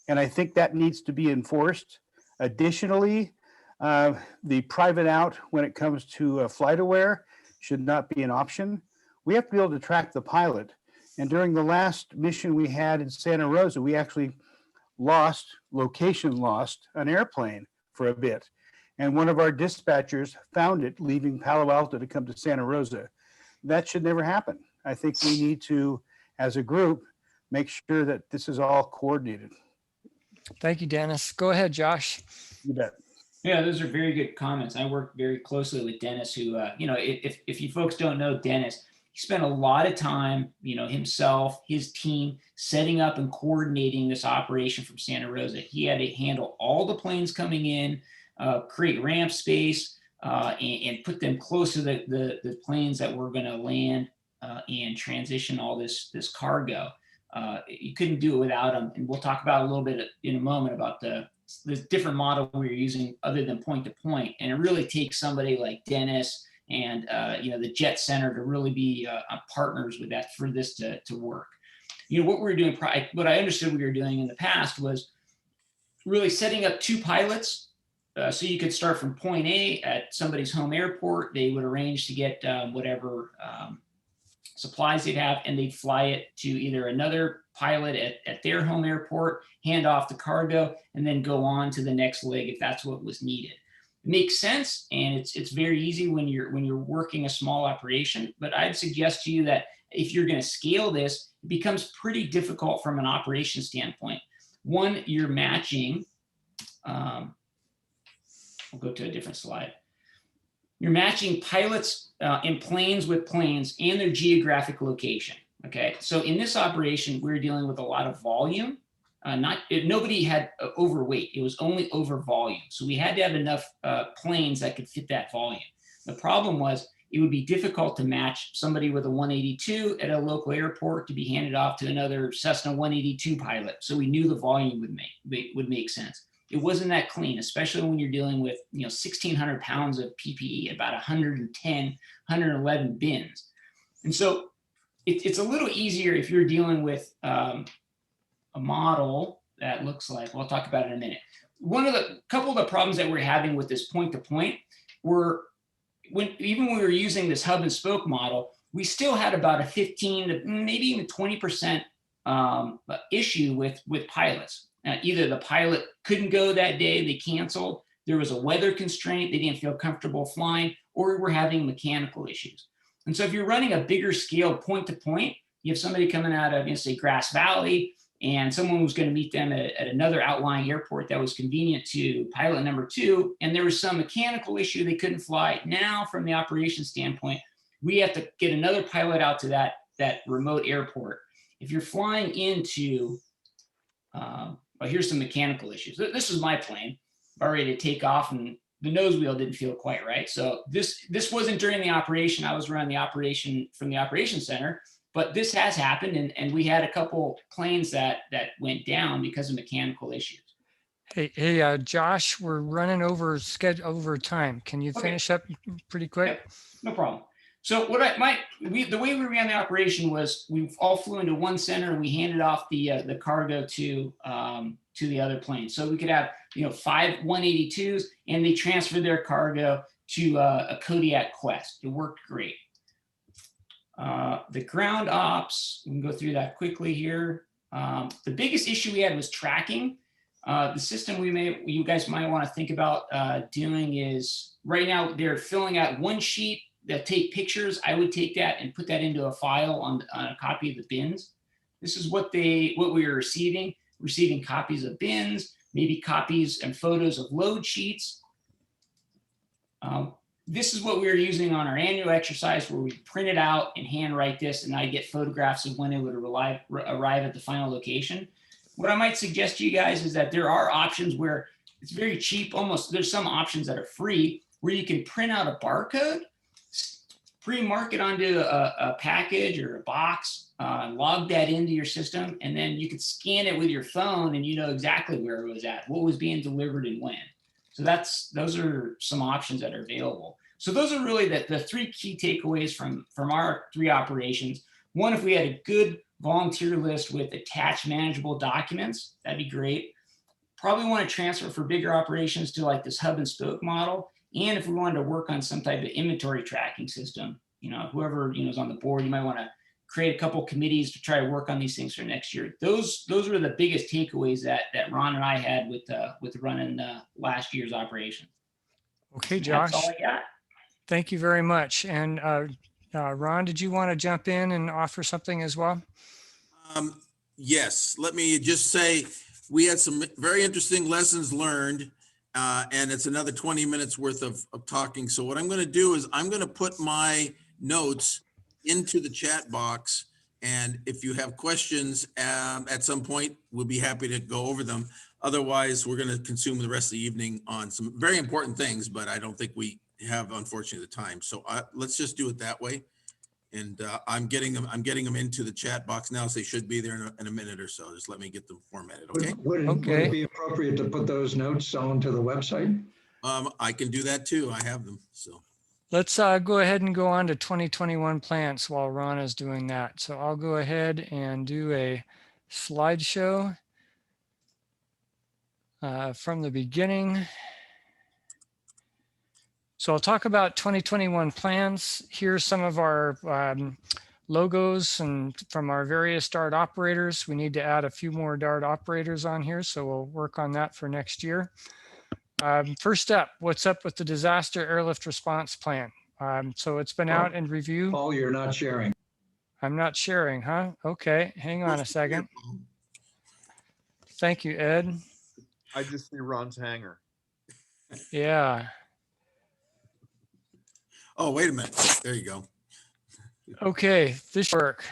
And I think that needs to be enforced. Additionally, the private out when it comes to FlightAware should not be an option. We have to be able to track the pilot. And during the last mission we had in Santa Rosa, we actually lost an airplane for a bit. And one of our dispatchers found it leaving Palo Alto to come to Santa Rosa. That should never happen. I think we need to, as a group, make sure that this is all coordinated. Thank you, Dennis. Go ahead, Josh. You bet. Yeah, those are very good comments. I work very closely with Dennis, who, if you folks don't know Dennis, he spent a lot of time, himself, his team, setting up and coordinating this operation from Santa Rosa. He had to handle all the planes coming in, create ramp space, and put them close to the planes that were going to land and transition all this cargo. You couldn't do it without him. And we'll talk about a little bit in a moment about the different model we were using other than point to point. And it really takes somebody like Dennis and the Jet Center to really be partners with that for this to work. What we were doing, what I understood we were doing in the past was really setting up two pilots. So you could start from point A at somebody's home airport. They would arrange to get whatever supplies they'd have, and they'd fly it to either another pilot at their home airport, hand off the cargo, and then go on to the next leg if that's what was needed. It makes sense, and it's very easy when you're working a small operation. But I'd suggest to you that if you're going to scale this, it becomes pretty difficult from an operation standpoint. One, you're matching. I'll go to a different slide. You're matching pilots in planes with planes and their geographic location. Okay, so in this operation, we're dealing with a lot of volume. Nobody had overweight. It was only over volume. So we had to have enough planes that could fit that volume. The problem was it would be difficult to match somebody with a 182 at a local airport to be handed off to another Cessna 182 pilot. So we knew the volume would make sense. It wasn't that clean, especially when you're dealing with 1,600 pounds of PPE, about 110, 111 bins. And so it's a little easier if you're dealing with a model that looks like, well, I'll talk about it in a minute. Couple of the problems that we're having with this point-to-point were even when we were using this hub and spoke model, we still had about a 15 to maybe even 20% issue with pilots. Either the pilot couldn't go that day, they canceled, there was a weather constraint, they didn't feel comfortable flying, or we're having mechanical issues. And so if you're running a bigger scale point-to-point, you have somebody coming out of, say, Grass Valley, and someone was going to meet them at another outlying airport that was convenient to pilot number 2, and there was some mechanical issue, they couldn't fly. Now, from the operations standpoint, we have to get another pilot out to that remote airport. If you're flying into, well, here's some mechanical issues. This is my plane, about ready to take off, and the nose wheel didn't feel quite right. So this wasn't during the operation. I was running the operation from the operations center. But this has happened, and we had a couple planes that went down because of mechanical issues. Hey, Josh, we're running over time. Can you finish up pretty quick? Yep, no problem. So the way we ran the operation was we all flew into one center and we handed off the cargo to the other plane. So we could have 5 182s, and they transferred their cargo to a Kodiak Quest. It worked great. The ground ops, we can go through that quickly here. The biggest issue we had was tracking. The system you guys might want to think about doing is, right now they're filling out one sheet. They'll take pictures. I would take that and put that into a file on a copy of the bins. This is what we were receiving copies of bins, maybe copies and photos of load sheets. This is what we were using on our annual exercise, where we print it out and handwrite this, and I get photographs of when it would arrive at the final location. What I might suggest to you guys is that there are options where it's very cheap. Almost, there's some options that are free where you can print out a barcode, pre-mark it onto a package or a box, log that into your system, and then you could scan it with your phone, and you know exactly where it was at, what was being delivered and when. So those are some options that are available. So those are really the 3 key takeaways from our 3 operations. One, if we had a good volunteer list with attached manageable documents, that'd be great. Probably want to transfer for bigger operations to like this hub and spoke model. And if we wanted to work on some type of inventory tracking system, whoever is on the board, you might want to create a couple committees to try to work on these things for next year. Those were the biggest takeaways that Ron and I had with running last year's operation. Okay, Josh. That's all I got. Thank you very much. And Ron, did you want to jump in and offer something as well? Yes, let me just say we had some very interesting lessons learned, and it's another 20 minutes worth of talking. So what I'm going to do is I'm going to put my notes into the chat box, and if you have questions at some point, we'll be happy to go over them. Otherwise, we're going to consume the rest of the evening on some very important things, but I don't think we have, unfortunately, the time. So let's just do it that way. And I'm getting them into the chat box now, so they should be there in a minute or so. Just let me get them formatted, okay? Would it be appropriate to put those notes onto the website? I can do that too. I have them, so. Let's go ahead and go on to 2021 plans while Ron is doing that. So I'll go ahead and do a slideshow from the beginning. So I'll talk about 2021 plans. Here's some of our logos and from our various DART operators. We need to add a few more DART operators on here, so we'll work on that for next year. First up, what's up with the disaster airlift response plan? So it's been out in review. Paul, you're not sharing. I'm not sharing, huh? Okay, hang on a second. Thank you, Ed. I just see Ron's hanger. Yeah. Oh, wait a minute. There you go. Okay, this should work.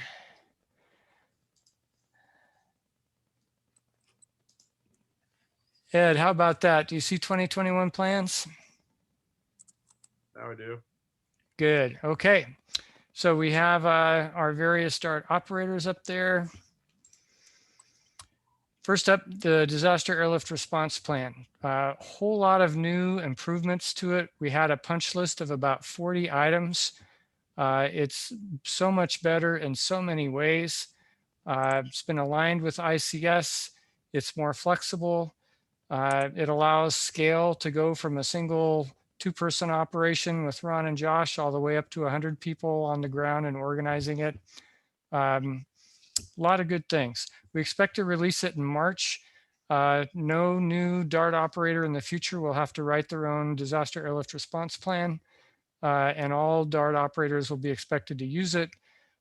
Ed, how about that? Do you see 2021 plans? Now I do. Good. Okay. So we have our various DART operators up there. First up, the disaster airlift response plan. A whole lot of new improvements to it. We had a punch list of about 40 items. It's so much better in so many ways. It's been aligned with ICS. It's more flexible. It allows scale to go from a single 2-person operation with Ron and Josh all the way up to 100 people on the ground and organizing it. A lot of good things. We expect to release it in March. No new DART operator in the future will have to write their own disaster airlift response plan. And all DART operators will be expected to use it,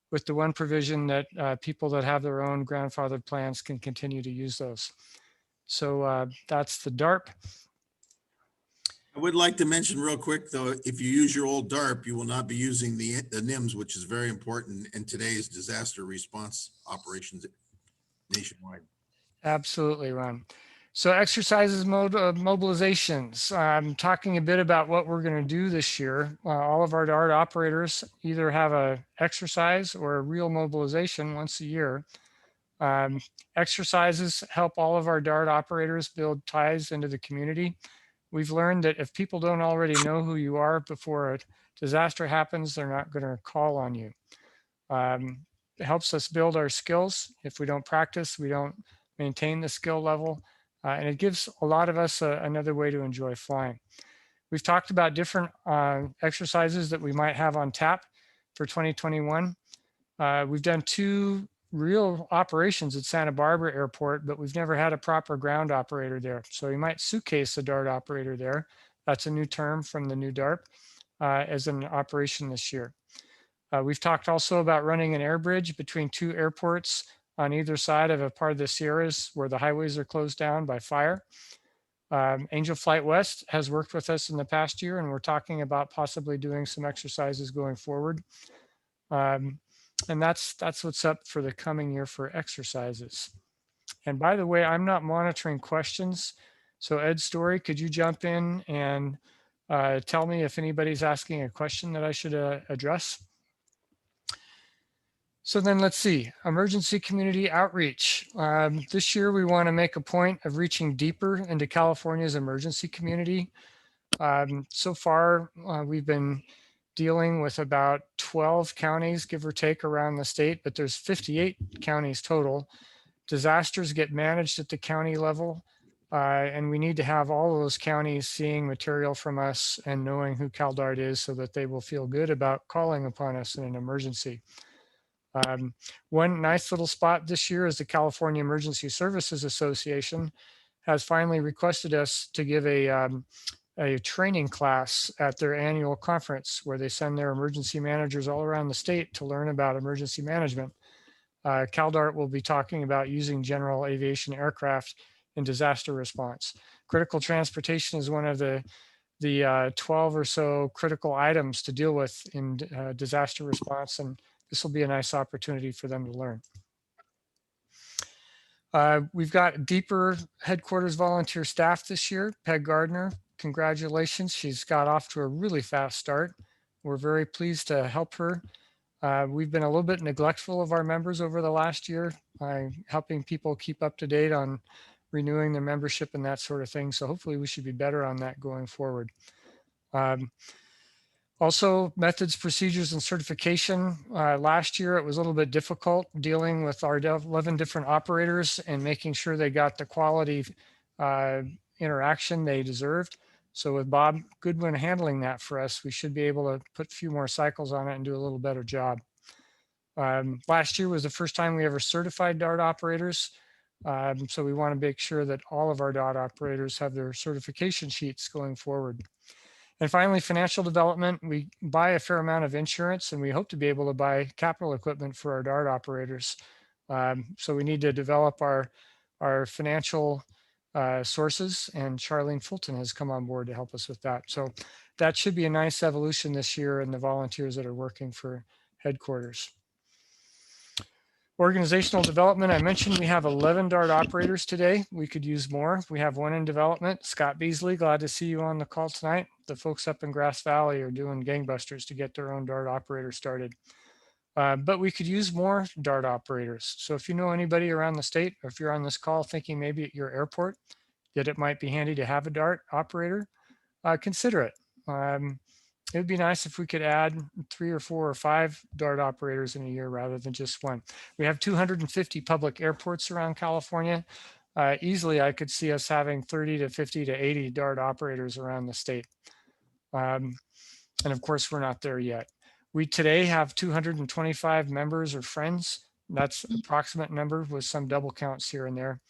with the one provision that people that have their own grandfathered plans can continue to use those. So that's the DARP. I would like to mention real quick, though, if you use your old DARP, you will not be using the NIMS, which is very important in today's disaster response operations nationwide. Absolutely, Ron. So exercises, mobilizations. I'm talking a bit about what we're going to do this year. All of our DART operators either have a exercise or a real mobilization once a year. Exercises help all of our DART operators build ties into the community. We've learned that if people don't already know who you are before a disaster happens, they're not going to call on you. It helps us build our skills. If we don't practice, we don't maintain the skill level. And it gives a lot of us another way to enjoy flying. We've talked about different exercises that we might have on tap for 2021. We've done 2 real operations at Santa Barbara Airport, but we've never had a proper ground operator there. So we might suitcase a DART operator there. That's a new term from the new DARP as an operation this year. We've talked also about running an air bridge between 2 airports on either side of a part of the Sierras where the highways are closed down by fire. Angel Flight West has worked with us in the past year, and we're talking about possibly doing some exercises going forward. And that's what's up for the coming year for exercises. And by the way, I'm not monitoring questions. So Ed Story, could you jump in and tell me if anybody's asking a question that I should address? So then let's see, emergency community outreach. This year we want to make a point of reaching deeper into California's emergency community. So far, we've been dealing with about 12 counties, give or take, around the state, but there's 58 counties total. Disasters get managed at the county level, and we need to have all of those counties seeing material from us and knowing who CalDART is so that they will feel good about calling upon us in an emergency. One nice little spot this year is the California Emergency Services Association has finally requested us to give a training class at their annual conference where they send their emergency managers all around the state to learn about emergency management. CalDART will be talking about using general aviation aircraft in disaster response. Critical transportation is one of the 12 or so critical items to deal with in disaster response, and this will be a nice opportunity for them to learn. We've got deeper headquarters volunteer staff this year. Peg Gardner, congratulations. She's got off to a really fast start. We're very pleased to help her. We've been a little bit neglectful of our members over the last year, helping people keep up to date on renewing their membership and that sort of thing. So hopefully we should be better on that going forward. Also, methods, procedures, and certification. Last year, it was a little bit difficult dealing with our 11 different operators and making sure they got the quality interaction they deserved. So with Bob Goodwin handling that for us, we should be able to put a few more cycles on it and do a little better job. Last year was the first time we ever certified DART operators. So we want to make sure that all of our DART operators have their certification sheets going forward. And finally, financial development. We buy a fair amount of insurance, and we hope to be able to buy capital equipment for our DART operators. So we need to develop our financial sources, and Charlene Fulton has come on board to help us with that. So that should be a nice evolution this year in the volunteers that are working for headquarters. Organizational development, I mentioned we have 11 DART operators today. We could use more. We have one in development. Scott Beasley, glad to see you on the call tonight. The folks up in Grass Valley are doing gangbusters to get their own DART operator started. But we could use more DART operators. So if you know anybody around the state, or if you're on this call thinking maybe at your airport that it might be handy to have a DART operator, consider it. It would be nice if we could add 3 or 4 or 5 DART operators in a year rather than just one. We have 250 public airports around California. Easily, I could see us having 30 to 50 to 80 DART operators around the state. And of course, we're not there yet. We today have 225 members or friends. That's approximate number with some double counts here and there.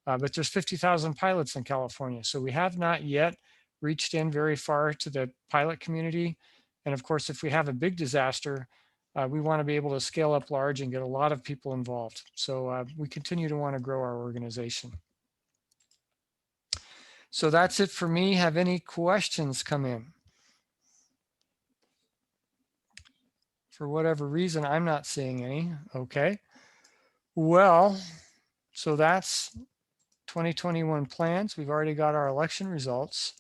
But there's 50,000 pilots in California. So we have not yet reached in very far to the pilot community. And of course, if we have a big disaster, we want to be able to scale up large and get a lot of people involved. So we continue to want to grow our organization. So that's it for me. Have any questions come in? For whatever reason, I'm not seeing any. Okay. Well, so that's 2021 plans. We've already got our election results.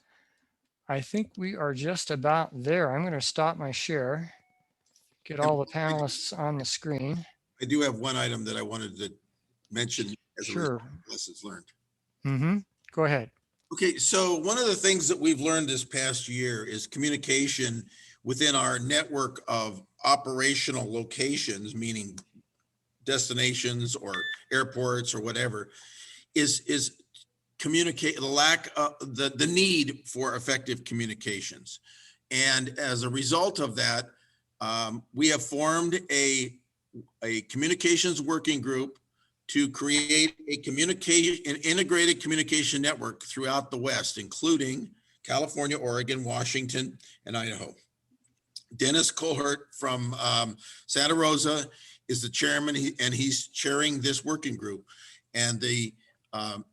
I think we are just about there. I'm going to stop my share, get all the panelists on the screen. I do have one item that I wanted to mention as Sure. a lessons learned. Mm-hmm. Go ahead. Okay, so one of the things that we've learned this past year is communication within our network of operational locations, meaning destinations or airports or whatever, is communicate the need for effective communications. And as a result of that, we have formed a communications working group to create an integrated communication network throughout the West, including California, Oregon, Washington, and Idaho. Dennis Colhart from Santa Rosa is the chairman, and he's chairing this working group. And the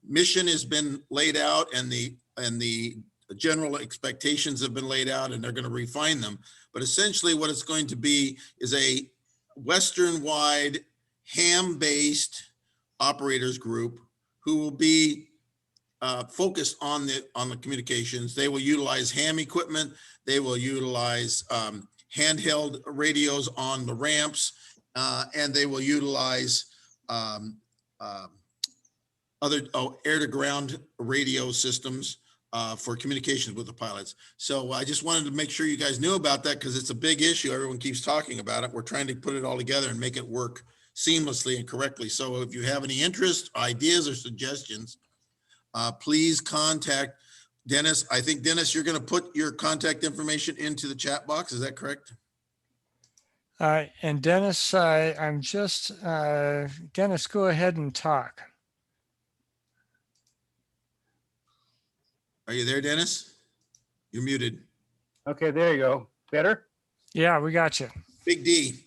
mission has been laid out, and the general expectations have been laid out, and they're going to refine them. But essentially what it's going to be is a Western-wide ham-based operators group who will be focused on the communications. They will utilize ham equipment. They will utilize handheld radios on the ramps, and they will utilize other air-to-ground radio systems for communications with the pilots. So I just wanted to make sure you guys knew about that because it's a big issue. Everyone keeps talking about it. We're trying to put it all together and make it work seamlessly and correctly. So if you have any interest, ideas, or suggestions, please contact Dennis. I think, Dennis, you're going to put your contact information into the chat box. Is that correct? And Dennis, Dennis, go ahead and talk. Are you there, Dennis? You're muted. Okay, there you go. Better? Yeah, we got you. Big D.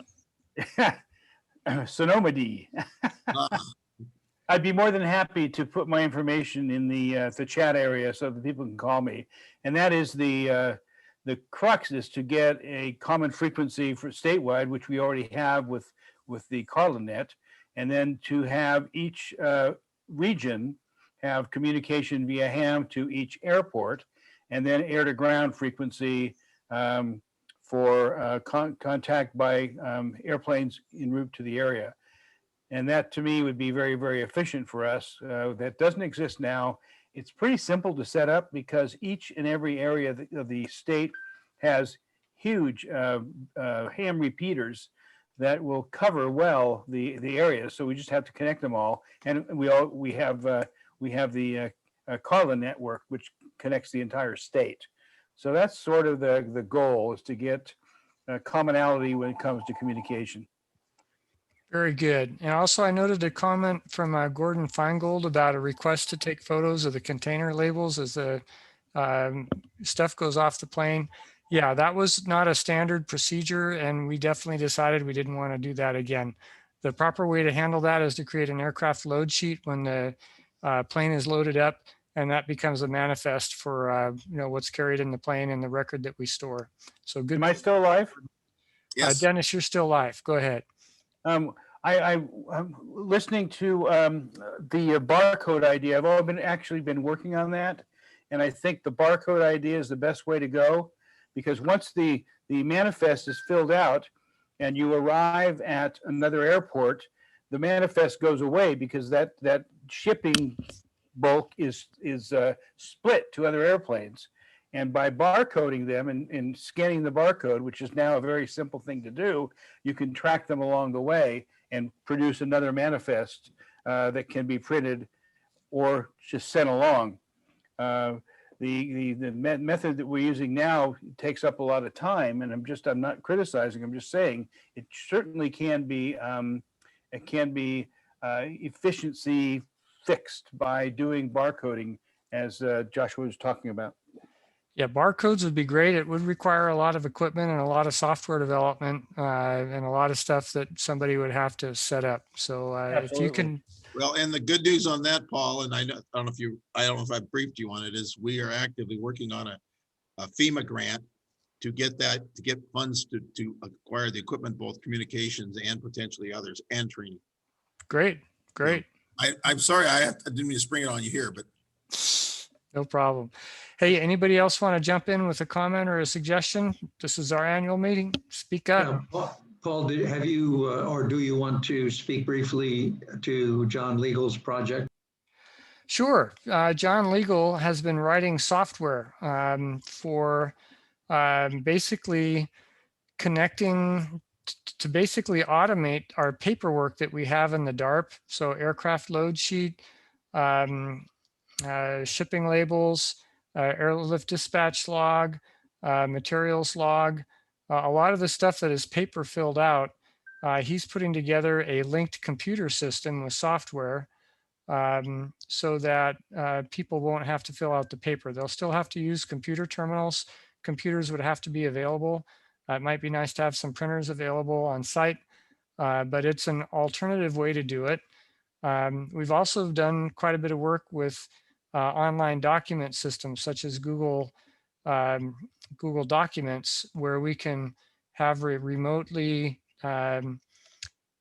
Sonoma D. I'd be more than happy to put my information in the chat area so that people can call me. And that is the crux is to get a common frequency for statewide, which we already have with the CarlaNet, and then to have each region have communication via ham to each airport, and then air-to-ground frequency for contact by airplanes en route to the area. And that, to me, would be very, very efficient for us. That doesn't exist now. It's pretty simple to set up because each and every area of the state has huge ham repeaters that will cover well the area. So we just have to connect them all, and we have the Carla network, which connects the entire state. So that's sort of the goal, is to get commonality when it comes to communication. Very good. And also I noted a comment from Gordon Feingold about a request to take photos of the container labels as the stuff goes off the plane. Yeah, that was not a standard procedure, and we definitely decided we didn't want to do that again. The proper way to handle that is to create an aircraft load sheet when the plane is loaded up, and that becomes a manifest for what's carried in the plane and the record that we store. So good. Am I still alive? Yes. Dennis, you're still live. Go ahead. I'm listening to the barcode idea. I've actually been working on that, and I think the barcode idea is the best way to go, because once the manifest is filled out and you arrive at another airport, the manifest goes away because that shipping bulk is split to other airplanes. And by barcoding them and scanning the barcode, which is now a very simple thing to do, you can track them along the way and produce another manifest that can be printed or just sent along. The method that we're using now takes up a lot of time, and I'm not criticizing. I'm just saying it certainly can be efficiency fixed by doing barcoding, as Joshua was talking about. Yeah, barcodes would be great. It would require a lot of equipment and a lot of software development and a lot of stuff that somebody would have to set up. So if you can. Well, and the good news on that, Paul, and I don't know if I briefed you on it, is we are actively working on a FEMA grant to get funds to acquire the equipment, both communications and potentially others, and training. Great. I'm sorry, I didn't mean to spring it on you here, but. No problem. Hey, anybody else want to jump in with a comment or a suggestion? This is our annual meeting. Speak up. Yeah, Paul, have you or do you want to speak briefly to John Legal's project? Sure. John Legal has been writing software for basically connecting to basically automate our paperwork that we have in the DARP. So aircraft load sheet, shipping labels, airlift dispatch log, materials log, a lot of the stuff that is paper filled out. He's putting together a linked computer system with software so that people won't have to fill out the paper. They'll still have to use computer terminals. Computers would have to be available. It might be nice to have some printers available on site, but it's an alternative way to do it. We've also done quite a bit of work with online document systems such as Google Documents, where we can have a remotely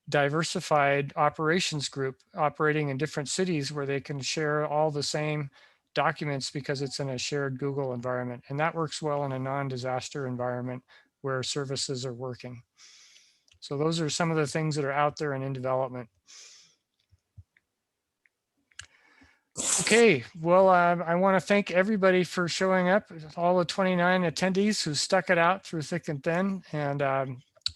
diversified operations group operating in different cities where they can share all the same documents because it's in a shared Google environment. And that works well in a non-disaster environment where services are working. So those are some of the things that are out there and in development. Okay, well, I want to thank everybody for showing up, all the 29 attendees who stuck it out through thick and thin. And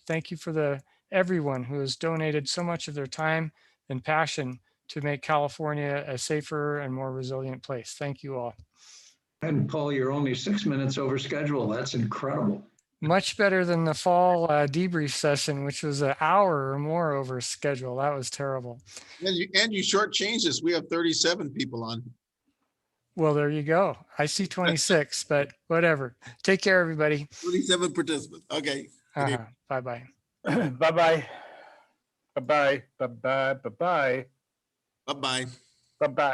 thank you for everyone who has donated so much of their time and passion to make California a safer and more resilient place. Thank you all. And Paul, you're only 6 minutes over schedule. That's incredible. Much better than the fall debrief session, which was an hour or more over schedule. That was terrible. And you shortchanged us. We have 37 people on. Well, there you go. I see 26, but whatever. Take care, everybody. 37 participants. Okay. Bye-bye. Bye-bye. Bye-bye. Bye-bye. Bye-bye. Bye-bye. Bye-bye. Bye-bye.